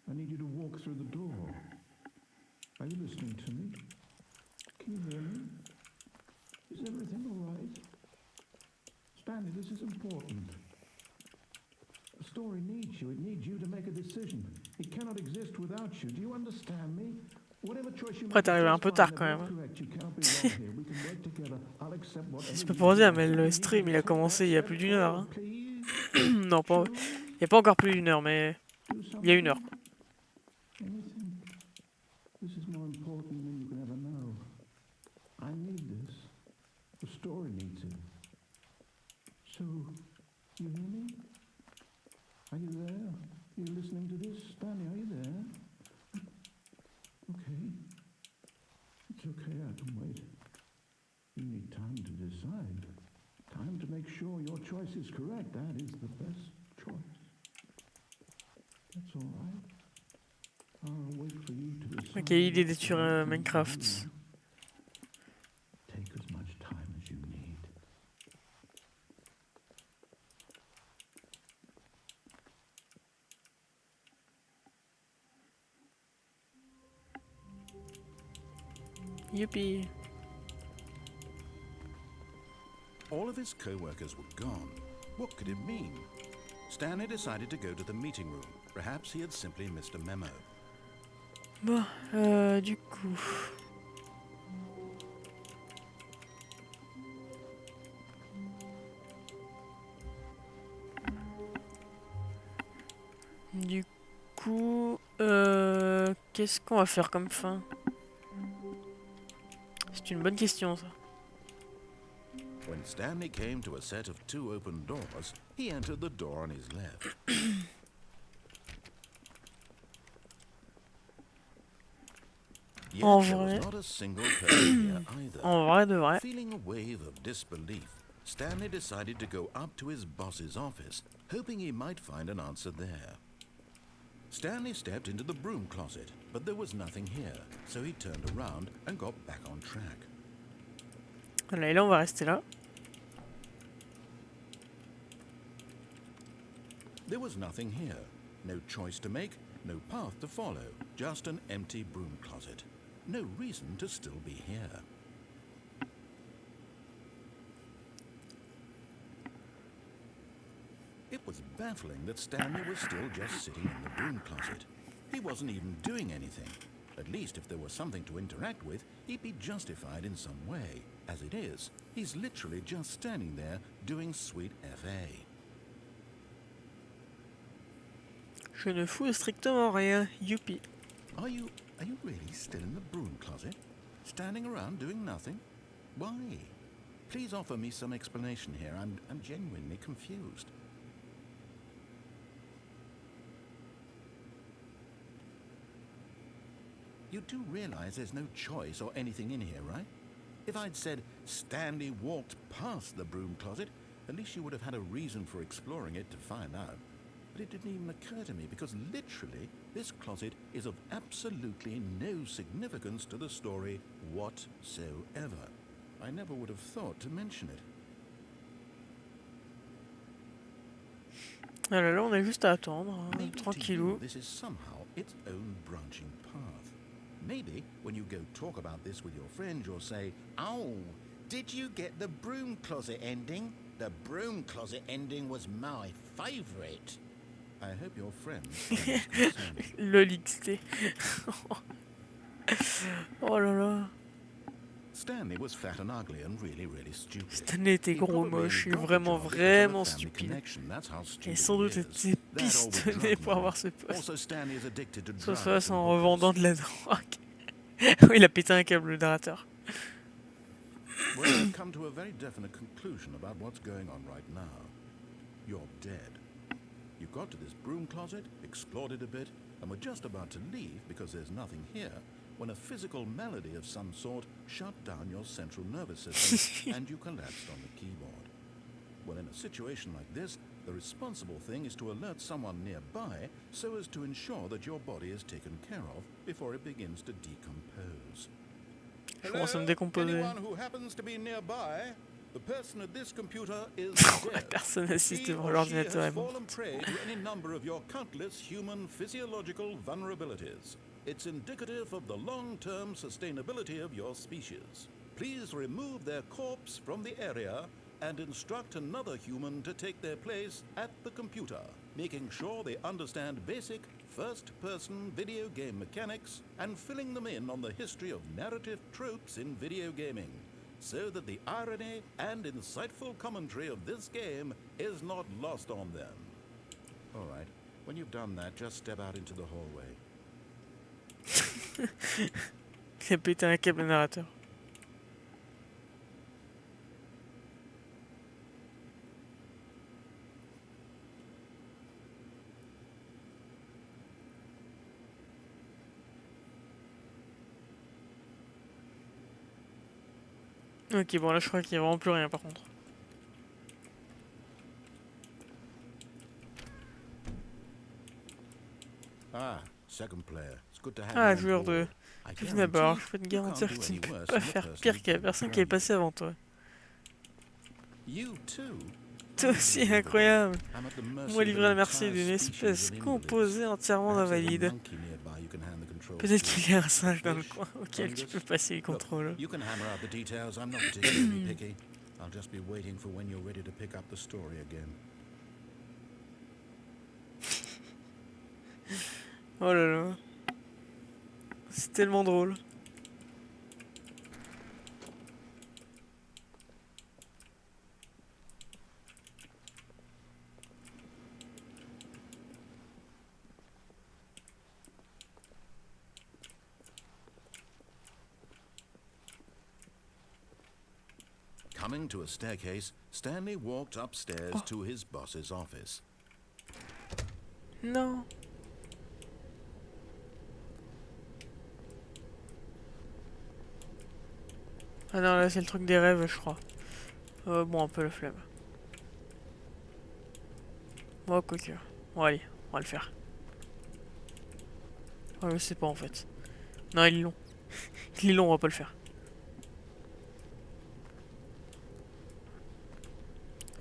I need you to walk through the door. Are you listening to me? Can you hear me? Is everything all right? Stanley, this is important. The story needs you. It needs you to make a decision. It cannot exist without you. Do you understand me? Whatever choice you Après, make, t'es arrivé un peu just tard fine. quand They're même. both correct. You cannot be wrong here. We can work together. I'll accept whatever C'est pas you pour dire, do. mais le stream il a commencé il y a plus d'1 heure. Hein. Non, pas. Il n'y a pas encore plus d'1 heure, mais il y a 1 heure. Anything. This is more important than you can ever know. I need this. The story needs it. So, you hear me? Are you there? Are you listening to this? Stanley, are you there? Okay. It's okay, I can wait. You need time to decide. Time to make sure your choice is correct. That is the best choice. That's all right. I'll wait for you to decide. Ok, idée d'être sur Minecraft. Take as much time as you need. Youpi. All of his co-workers were gone. What could it mean? Stanley decided to go to the meeting room. Perhaps he had simply missed a memo. Bon, du coup... coup, qu'est-ce qu'on va faire comme fin? C'est une bonne question, ça. When Stanley came to a set of 2 open doors, he entered the door on his left. Yet En there was vrai. not a single person here either. En vrai de vrai. Feeling a wave of disbelief, Stanley decided to go up to his boss's office, hoping he might find an answer there. Stanley stepped into the broom closet, but there was nothing here, so he turned around and got back on track. Voilà, et là on va rester là. There was nothing here. No choice to make, no path to follow, just an empty broom closet. No reason to still be here. It was baffling that Stanley was still just sitting in the broom closet. He wasn't even doing anything. At least if there was something to interact with, he'd be justified in some way. As it is, he's literally just standing there doing sweet FA. Je ne fous strictement rien. Youpi. Are you really still in the broom closet? Standing around doing nothing? Why? Please offer me some explanation here. I'm genuinely confused. You do realize there's no choice or anything in here, right? If I'd said Stanley walked past the broom closet, at least you would have had a reason for exploring it to find out. But it didn't even occur to me because literally this closet is of absolutely no significance to the story whatsoever. I never would have thought to mention it. Alors là on a juste à attendre, hein, Maybe to tranquillou. you, this is somehow its own branching path. Maybe when you go talk about this with your friend, you'll say, "Oh, did you get the broom closet ending? The broom closet ending was my favorite." I hope your friend finds concerning. LOLXT. Oh là là. Stanley was fat and ugly and really stupid. Stanley était He gros, probably moche et got the vraiment, job because of a vraiment family stupide. connection. That's how Et stupid sans doute he is. était That or with pistonné drug pour avoir money. ce poste. Also, Stanley is addicted to Soit drugs ça and en hookers. revendant de la drogue. Il a pété un câble le drateur. Well, I've come to a very definite conclusion about what's going on right now. You're dead. You got to this broom closet, explored it a bit, and were just about to leave because there's nothing here when a physical malady of some sort shut down your central nervous system and you collapsed on the keyboard. Well, in a situation like this, the responsible thing is to alert someone nearby so as to ensure that your body is taken care of before it begins to decompose. Je commence à me décomposer. Anyone who happens to be nearby? The person at this computer is La dead. personne assise He devant or she l'ordinateur has est morte. fallen prey to any number of your countless human physiological vulnerabilities. It's indicative of the long-term sustainability of your species. Please remove their corpse from the area and instruct another human to take their place at the computer, making sure they understand basic first-person video game mechanics and filling them in on the history of narrative tropes in video gaming, so that the irony and insightful commentary of this game is not lost on them. All right, when you've done that, just step out into the hallway. Il a pété un câble le narrateur. Ok, bon là je crois qu'il n'y a vraiment plus rien par contre. Ah, second player. It's good to have Ah, you on joueur de board. I Vive guarantee d'abord, je peux te you garantir can't que do tu ne any peux worse pas than the faire person pire who que la came personne qui est before passée avant toi. you. You too? Toi aussi, incroyable. I'm at the mercy Moi of livré à an la merci entire d'une species espèce of invalids. composée entièrement Perhaps there's a d'invalides. monkey nearby you can hand the controls Peut-être to. qu'il y a un singe dans le Fish, coin auquel tu fungus. peux passer les Look, contrôles. you can hammer out the details. I'm not particularly picky. I'll just be waiting for when you're ready to pick up the story again. Oh là là. C'est tellement drôle. Coming to a staircase, Stanley walked upstairs to his boss's office. Non. Ah non, là c'est le truc des rêves, je crois. Bon, un peu la flemme. Bon, quoique. Bon, allez, on va le faire. Oh, je sais pas en fait. Non, il est long. Il est long, on va pas le faire.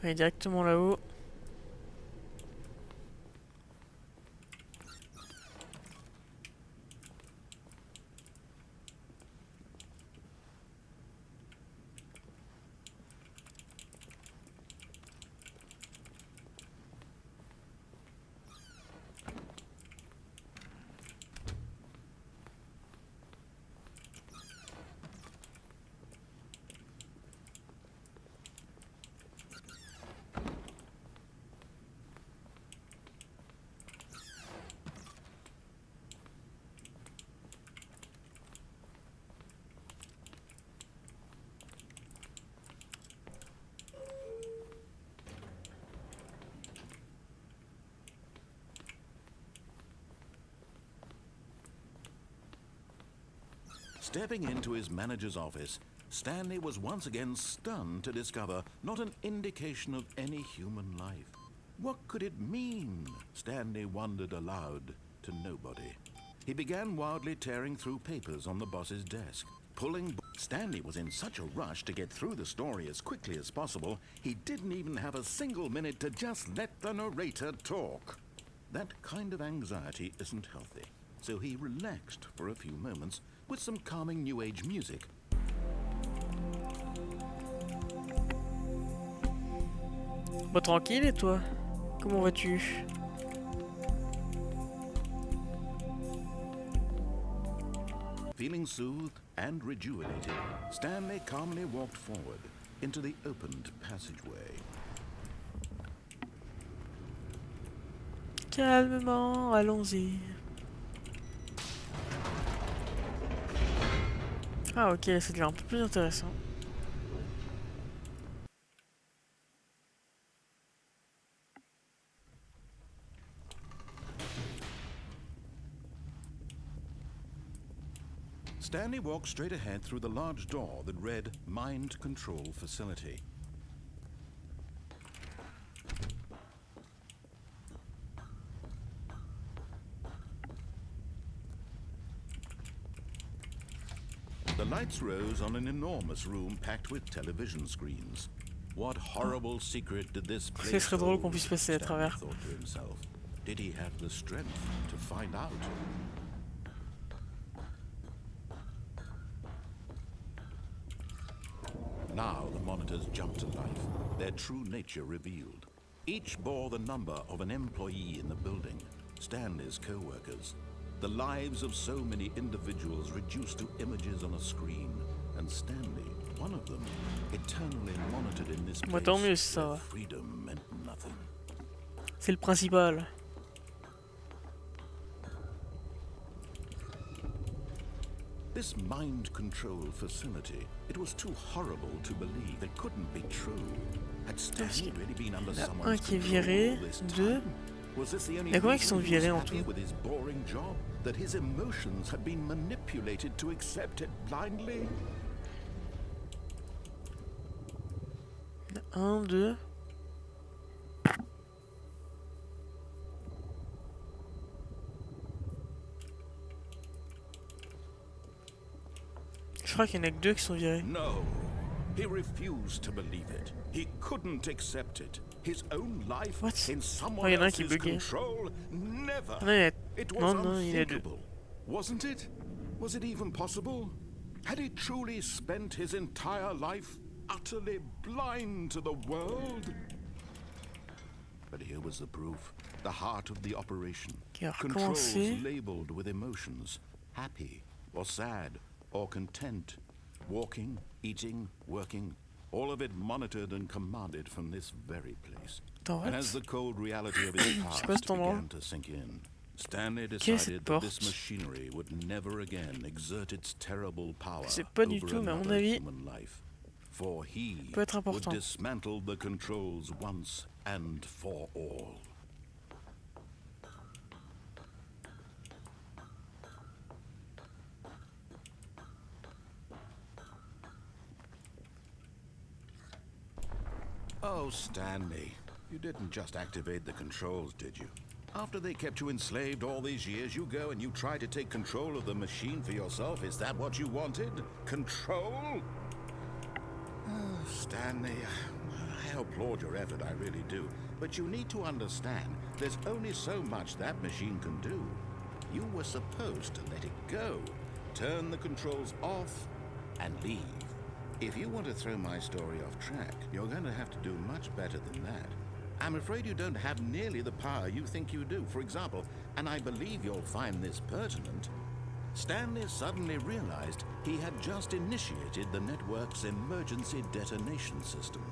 Allez, directement là-haut. Stepping into his manager's office, Stanley was once again stunned to discover not an indication of any human life. What could it mean? Stanley wondered aloud to nobody. He began wildly tearing through papers on the boss's desk, pulling... Stanley was in such a rush to get through the story as quickly as possible, he didn't even have a single minute to just let the narrator talk. That kind of anxiety isn't healthy, so he relaxed for a few moments with some calming New Age music. Bah tranquille et toi? Comment vas-tu? Feeling soothed and rejuvenated, Stanley calmly walked forward into the opened passageway. Calmement, allons-y. Ah ok, ça devient un peu plus intéressant. Stanley walked straight ahead through the large door that read Mind Control Facility. The lights rose on an enormous room packed with television screens. What horrible secret did this place Ce serait drôle qu'on hold? puisse passer à Stanley travers. thought to himself. Did he have the strength to find out? Now the monitors jumped to life, their true nature revealed. Each bore the number of an employee in the building, Stanley's co-workers. The lives of so many individuals reduced to images on a screen, and Stanley, one of them, eternally monitored in this Bah, place tant mieux, ça where va. freedom meant nothing. C'est le principal. This mind control facility, it was too horrible to believe it couldn't be true. Had Stanley really been under Il y en a un someone's qui est control viré, all this deux. time? Was this the only Il y a combien qui reason sont he virés was en happy tout? with his boring job? That his emotions had been manipulated to accept it blindly? Un, deux. Je crois qu'il y en a que deux qui sont virés. No. He refused to believe it. He couldn't accept it. His own life What? in Oh, someone il y en a un qui est else's bugué. control? Never. Non, il y a... It was non, non, il y en a deux. unthinkable, wasn't it? Was it even possible? Had he truly spent his entire life utterly blind to the world? But here was the proof, the heart of the operation. Qui a Controls recommencé. labeled with emotions, happy or sad or content, walking, eating, working, all of it monitored and commanded from this very place. Attends, And as what? the cold reality of his past quoi cet endroit? began to sink in, Stanley Qu'est-ce que decided cette that this porte? machinery would never again exert its terrible power C'est pas du over tout, mais à mon another avis- human life. for he peut être would important. dismantle the controls once and for all. Oh, Stanley, you didn't just activate the controls, did you? After they kept you enslaved all these years, you go and you try to take control of the machine for yourself. Is that what you wanted? Control? Oh, Stanley, I applaud your effort, I really do. But you need to understand, there's only so much that machine can do. You were supposed to let it go, turn the controls off, and leave. If you want to throw my story off track, you're going to have to do much better than that. I'm afraid you don't have nearly the power you think you do. For example, and I believe you'll find this pertinent, Stanley suddenly realized he had just initiated the network's emergency detonation system.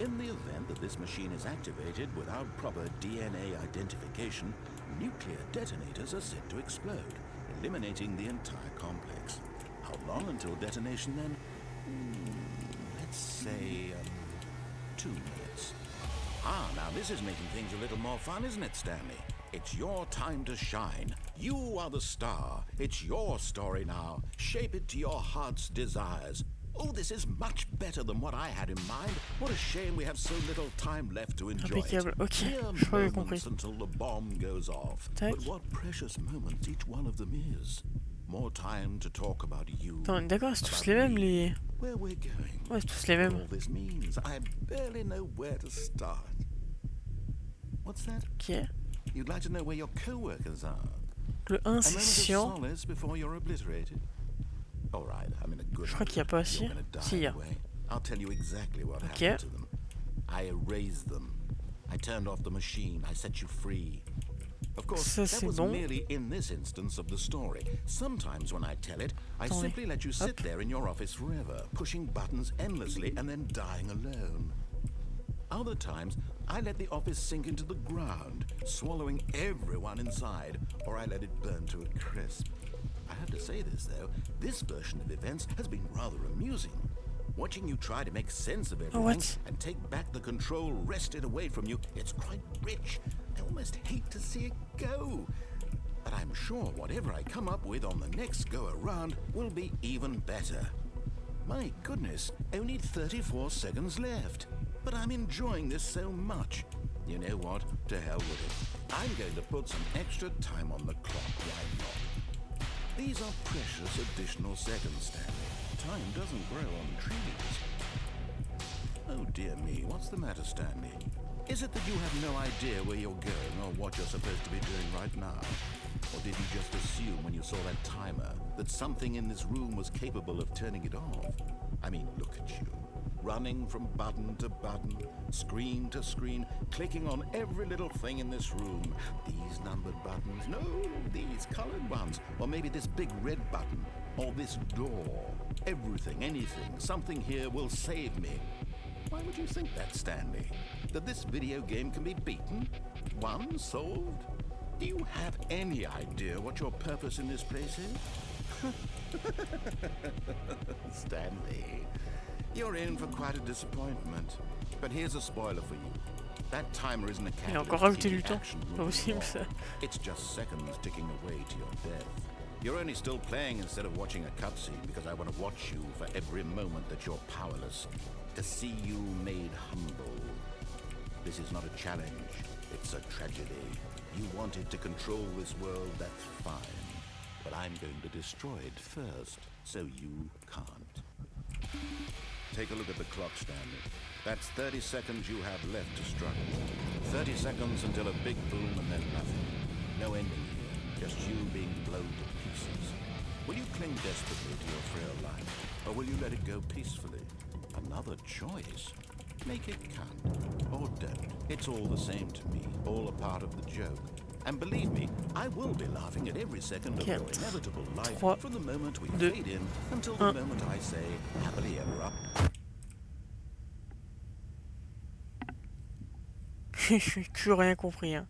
In the event that this machine is activated without proper DNA identification, nuclear detonators are set to explode, eliminating the entire complex. How long until detonation then? Let's say 2 minutes. Ah, now this is making things a little more fun, isn't it, Stanley? It's your time to shine. You are the star. It's your story now. Shape it to your heart's desires. Oh, this is much better than what I had in mind. What a shame we have so little time left to enjoy Impeccable. it. Ok, Mere je crois que j'ai moments compris. until the bomb goes off. Tac. But what precious moments each one of them is. More time to talk about you. Attends, on est d'accord, c'est tous about les mêmes me, les... Where we're going. Ouais, c'est tous les What mêmes. all this means. I barely know where to start. What's that? Ok. You'd like to know where your co-workers are? Le 1 A c'est moment of chiant. solace before you're obliterated. All right, I'm in a good Je crois qu'il n'y a mood. pas assez. You're gonna die Si, il y a. anyway. I'll tell you exactly what Ok. happened to them. I erased them. I turned off the machine. I set you free. Of course, Ça, that c'est was bon. merely in this instance of the story. Sometimes when I tell it, I Attendez. simply let you sit Hop. there in your office forever, pushing buttons endlessly and then dying alone. Other times, I let the office sink into the ground, swallowing everyone inside, or I let it burn to a crisp. I have to say this, though, this version of events has been rather amusing. Watching you try to make sense of everything what? and take back the control wrested away from you, it's quite rich. I almost hate to see it go. But I'm sure whatever I come up with on the next go-around will be even better. My goodness, only 34 seconds left. But I'm enjoying this so much. You know what? To hell with it. I'm going to put some extra time on the clock. Why not? These are precious additional seconds, Stanley. Time doesn't grow on trees. Oh dear me, what's the matter, Stanley? Is it that you have no idea where you're going or what you're supposed to be doing right now? Or did you just assume when you saw that timer that something in this room was capable of turning it off? I mean, look at you. Running from button to button, screen to screen, clicking on every little thing in this room. These numbered buttons, no, these colored ones. Or maybe this big red button, or this door. Everything, anything, something here will save me. Why would you think that, Stanley? That this video game can be beaten? Won? Solved? Do you have any idea what your purpose in this place is? Stanley, you're in for quite a disappointment. But here's a spoiler for you. That timer isn't a Il a catalyst encore to rajouté keep du the temps. action Pas moving possible along. ça. It's just seconds ticking away to your death. You're only still playing instead of watching a cutscene because I want to watch you for every moment that you're powerless. To see you made humble. This is not a challenge. It's a tragedy. You wanted to control this world, that's fine. But I'm going to destroy it first, so you can't. Take a look at the clock, Stanley. That's 30 seconds you have left to struggle. 30 seconds until a big boom and then nothing. No ending here, just you being blown to pieces. Will you cling desperately to your frail life, or will you let it go peacefully? Another choice. Make it count, or don't. It's all the same to me, all a part of the joke. And believe me, I will be laughing at every second of your Quatre, inevitable life trois, from the moment we deux, fade in until the un. moment I say, happily ever up. J'ai toujours rien compris. Hein.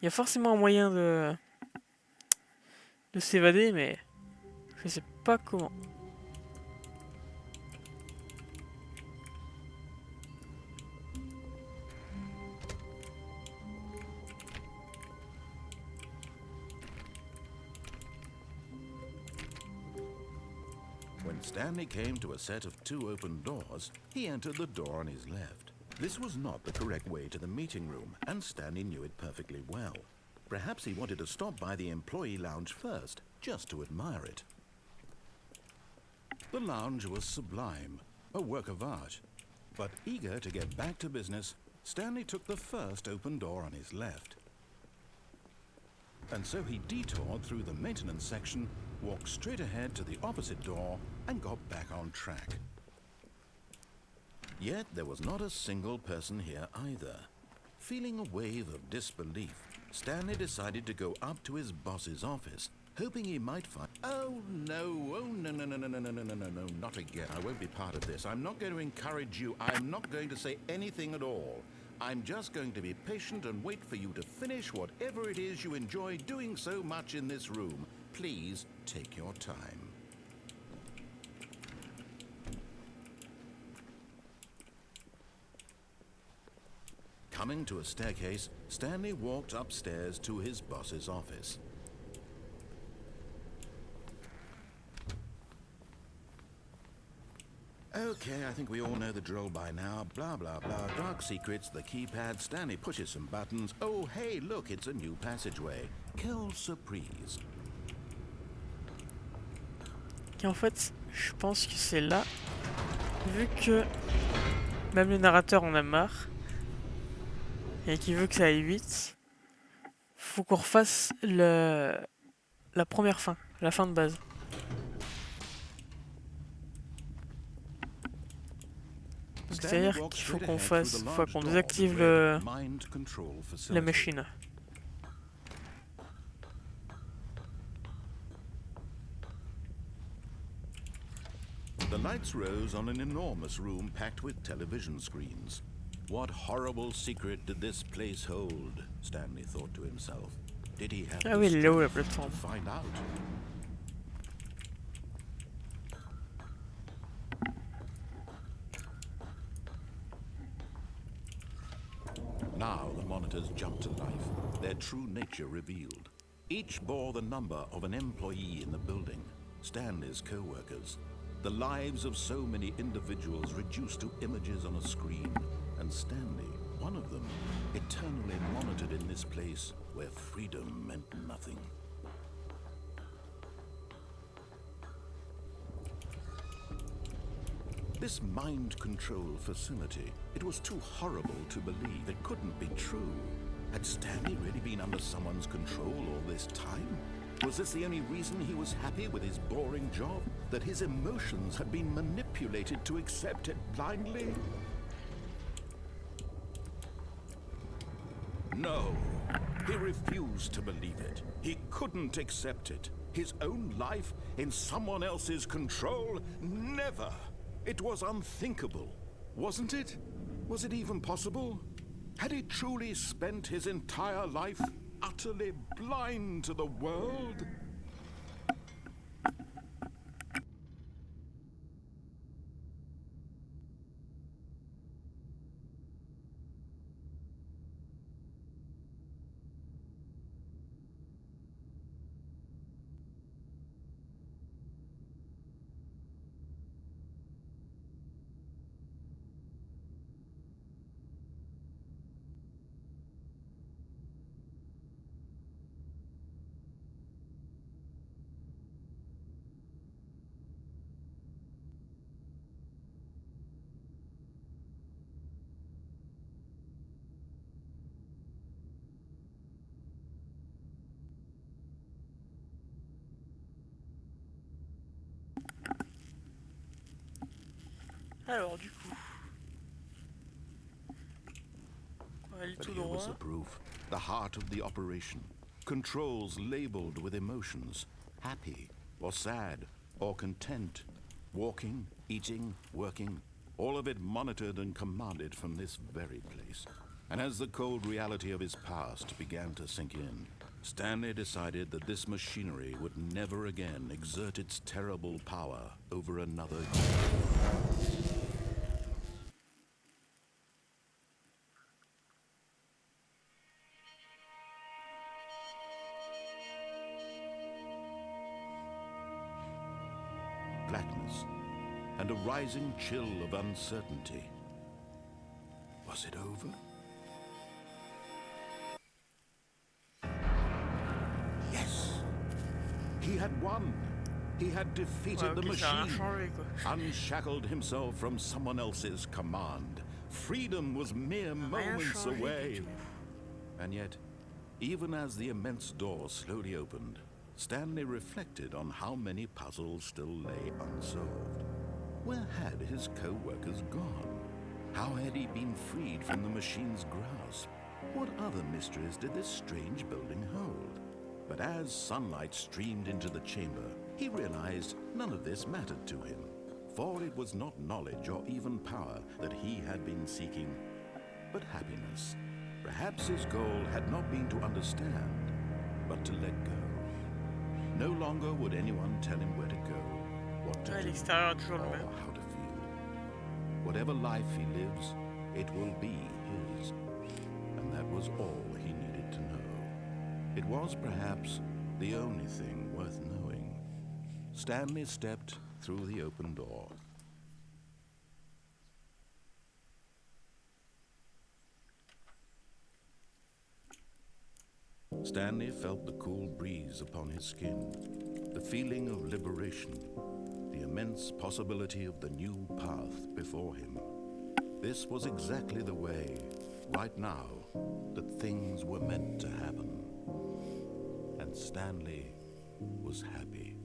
Il y a forcément un moyen de s'évader, mais je sais pas comment. Stanley came to a set of 2 open doors, he entered the door on his left. This was not the correct way to the meeting room, and Stanley knew it perfectly well. Perhaps he wanted to stop by the employee lounge first, just to admire it. The lounge was sublime, a work of art. But eager to get back to business, Stanley took the first open door on his left. And so he detoured through the maintenance section, walked straight ahead to the opposite door, and got back on track. Yet there was not a single person here either. Feeling a wave of disbelief, Stanley decided to go up to his boss's office, hoping he might find... Oh no, no, not again. I won't be part of this. I'm not going to encourage you. I'm not going to say anything at all. I'm just going to be patient and wait for you to finish whatever it is you enjoy doing so much in this room. Please take your time. Coming to a staircase, Stanley walked upstairs to his boss's office. Okay, I think we all know the drill by now. Blah, blah, blah. Dark secrets, the keypad. Stanley pushes some buttons. Oh, hey, look, it's a new passageway. Quelle surprise. Et en fait, je pense que c'est là, vu que même le narrateur en a marre et qu'il veut que ça aille vite, faut qu'on refasse la première fin, la fin de base. C'est-à-dire qu'il faut qu'on désactive la machine. The lights rose on an enormous room packed with television screens. What horrible secret did this place hold? Stanley thought to himself. Did he have Ah oui, il est là-haut la to plateforme. find out? Now the monitors jumped to life, their true nature revealed. Each bore the number of an employee in the building, Stanley's co-workers. The lives of so many individuals reduced to images on a screen, and Stanley, one of them, eternally monitored in this place where freedom meant nothing. This mind control facility, it was too horrible to believe. It couldn't be true. Had Stanley really been under someone's control all this time? Was this the only reason he was happy with his boring job? That his emotions had been manipulated to accept it blindly? No, he refused to believe it. He couldn't accept it. His own life in someone else's control? Never! It was unthinkable, wasn't it? Was it even possible? Had he truly spent his entire life utterly blind to the world? Alors du coup, on va aller But tout here was droit. the proof, the heart of the operation. Controls labeled with emotions, happy or sad or content. Walking, eating, working, all of it monitored and commanded from this very place. And as the cold reality of his past began to sink in, Stanley decided that this machinery would never again exert its terrible power over another human. Blackness, and a rising chill of uncertainty. Was it over? Yes! He had won! He had defeated Ouais, the ok, ça a rien machine, changé, quoi. unshackled himself from someone else's command. Freedom was mere Rien moments changé du away. tout. And yet, even as the immense door slowly opened, Stanley reflected on how many puzzles still lay unsolved. Where had his co-workers gone? How had he been freed from the machine's grasp? What other mysteries did this strange building hold? But as sunlight streamed into the chamber, he realized none of this mattered to him, for it was not knowledge or even power that he had been seeking, but happiness. Perhaps his goal had not been to understand, but to let go. No longer would anyone tell him where to go, what to Ouais, do, l'extérieur est toujours le or même. how to feel. Whatever life he lives, it will be his. And that was all he needed to know. It was perhaps the only thing worth knowing. Stanley stepped through the open door. Stanley felt the cool breeze upon his skin, the feeling of liberation, the immense possibility of the new path before him. This was exactly the way, right now, that things were meant to happen. And Stanley was happy.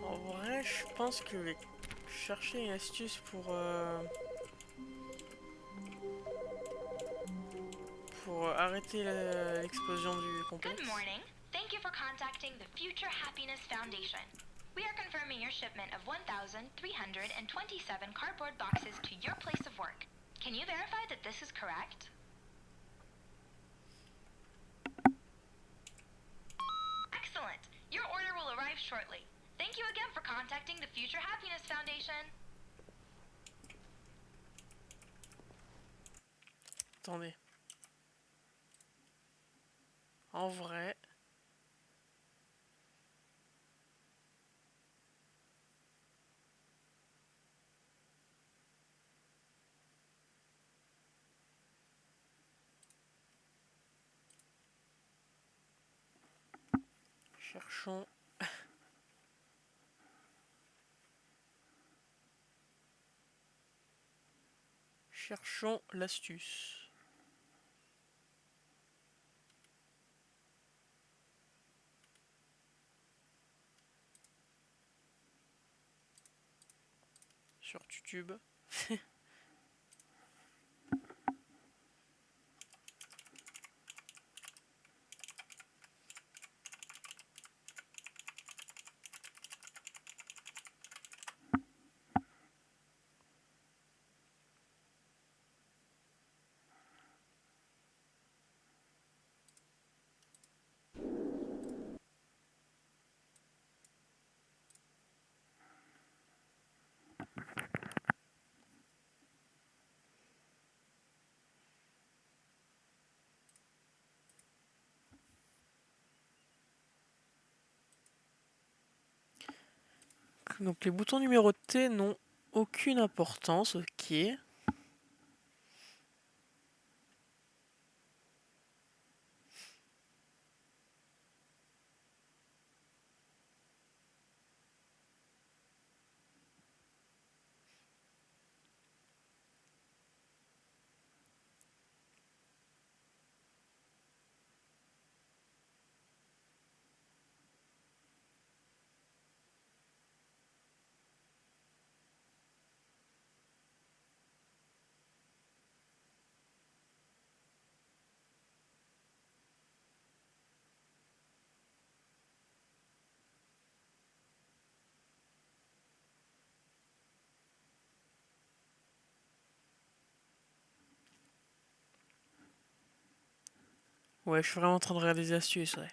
En vrai, je pense que je vais chercher une astuce pour arrêter l'explosion du complexe. Good morning. Thank you for contacting the Future Happiness Foundation. We are confirming your shipment of 1,327 cardboard boxes to your place of work. Can you verify that this is correct? Excellent. Your order will arrive shortly. Thank you again for contacting the Future Happiness Foundation. Attendez. En vrai... Cherchons... Cherchons l'astuce. Sur YouTube. Donc les boutons numérotés n'ont aucune importance, ok. Ouais, je suis vraiment en train de regarder des astuces, ouais.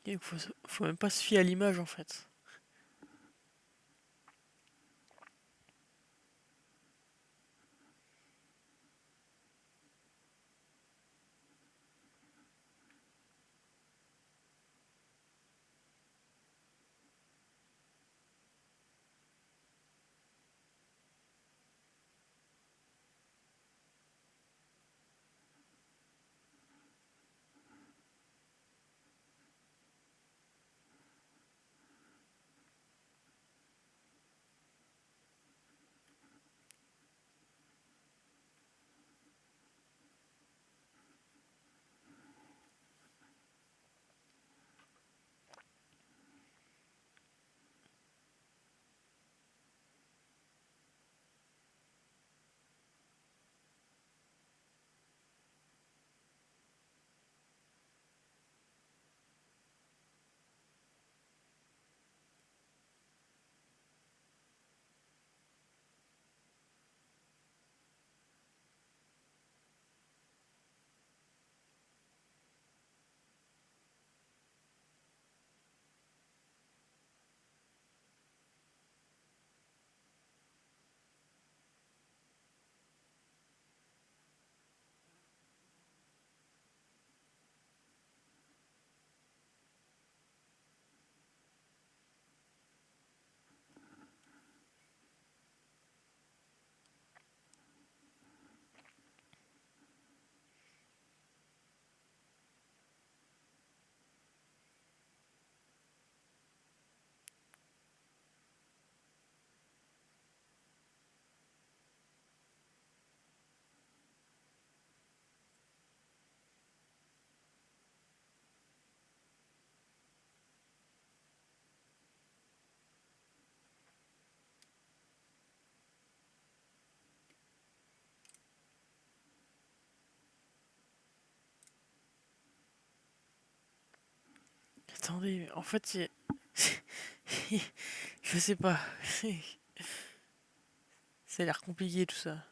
Il faut même pas se fier à l'image en fait. Attendez, en fait, je sais pas. Ça a l'air compliqué tout ça.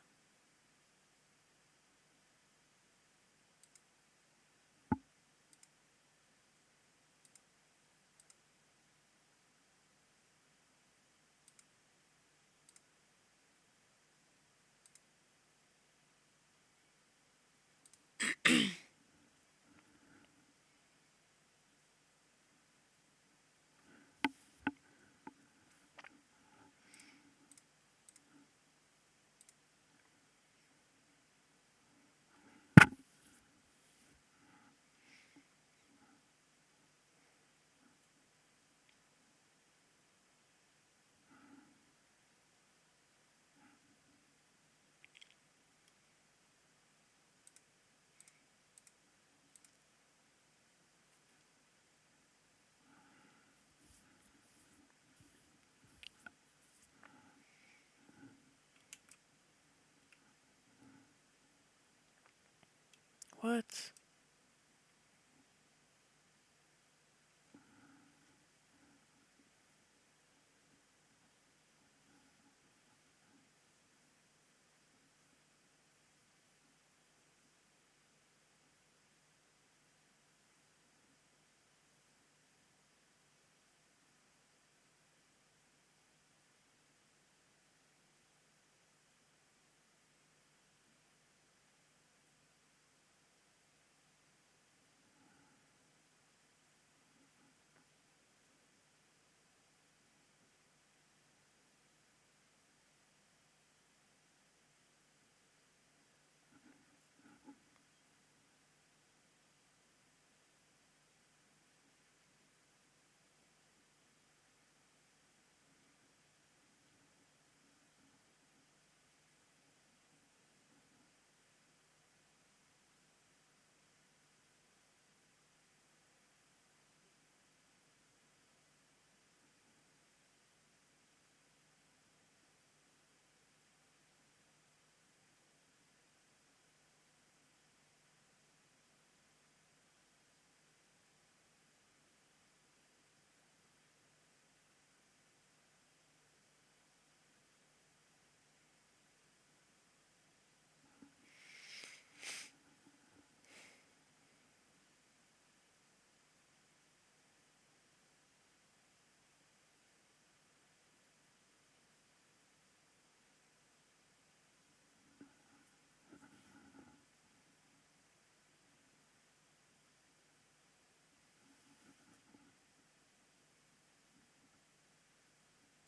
What?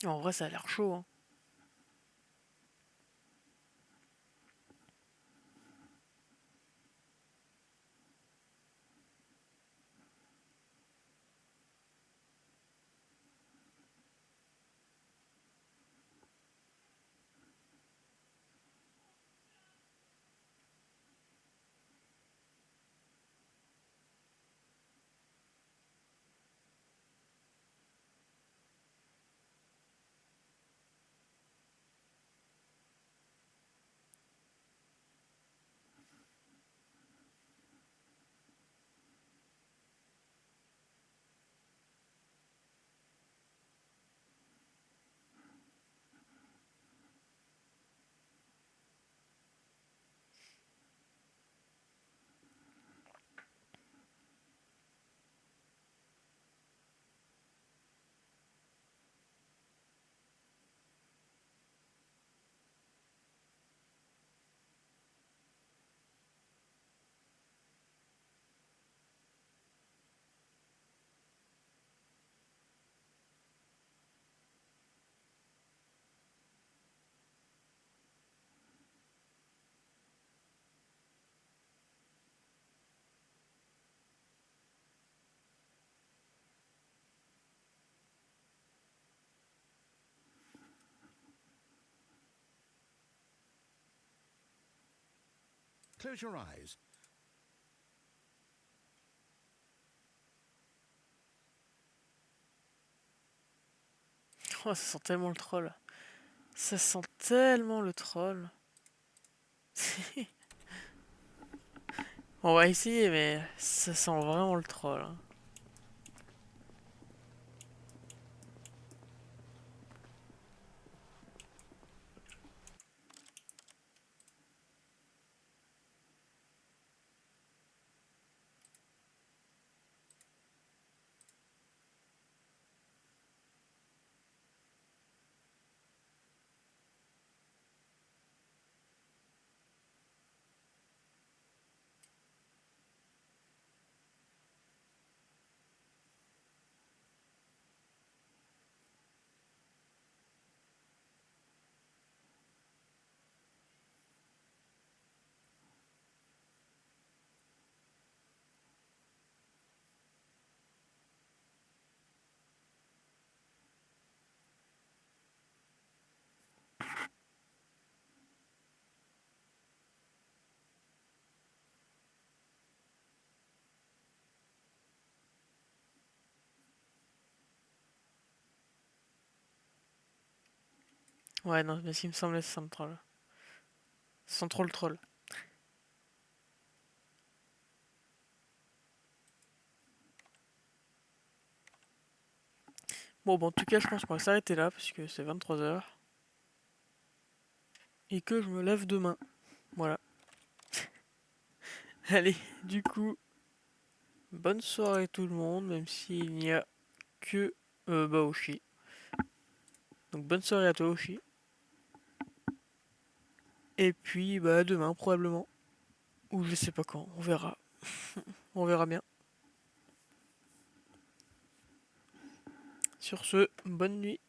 En vrai, ça a l'air chaud, hein. Close your eyes. Oh, ça sent tellement le troll. Ça sent tellement le troll. On va essayer, mais ça sent vraiment le troll, hein. Ouais, non, mais ce qui me semblait, ça sent le troll. Ça sent trop le troll. Bon, en tout cas, je pense qu'on va s'arrêter là, parce que c'est 23 h. Et que je me lève demain. Voilà. Allez, du coup, bonne soirée tout le monde, même s'il n'y a que Oshi. Donc bonne soirée à toi Oshi. Et puis à demain probablement. Ou je sais pas quand, on verra. On verra bien. Sur ce, bonne nuit.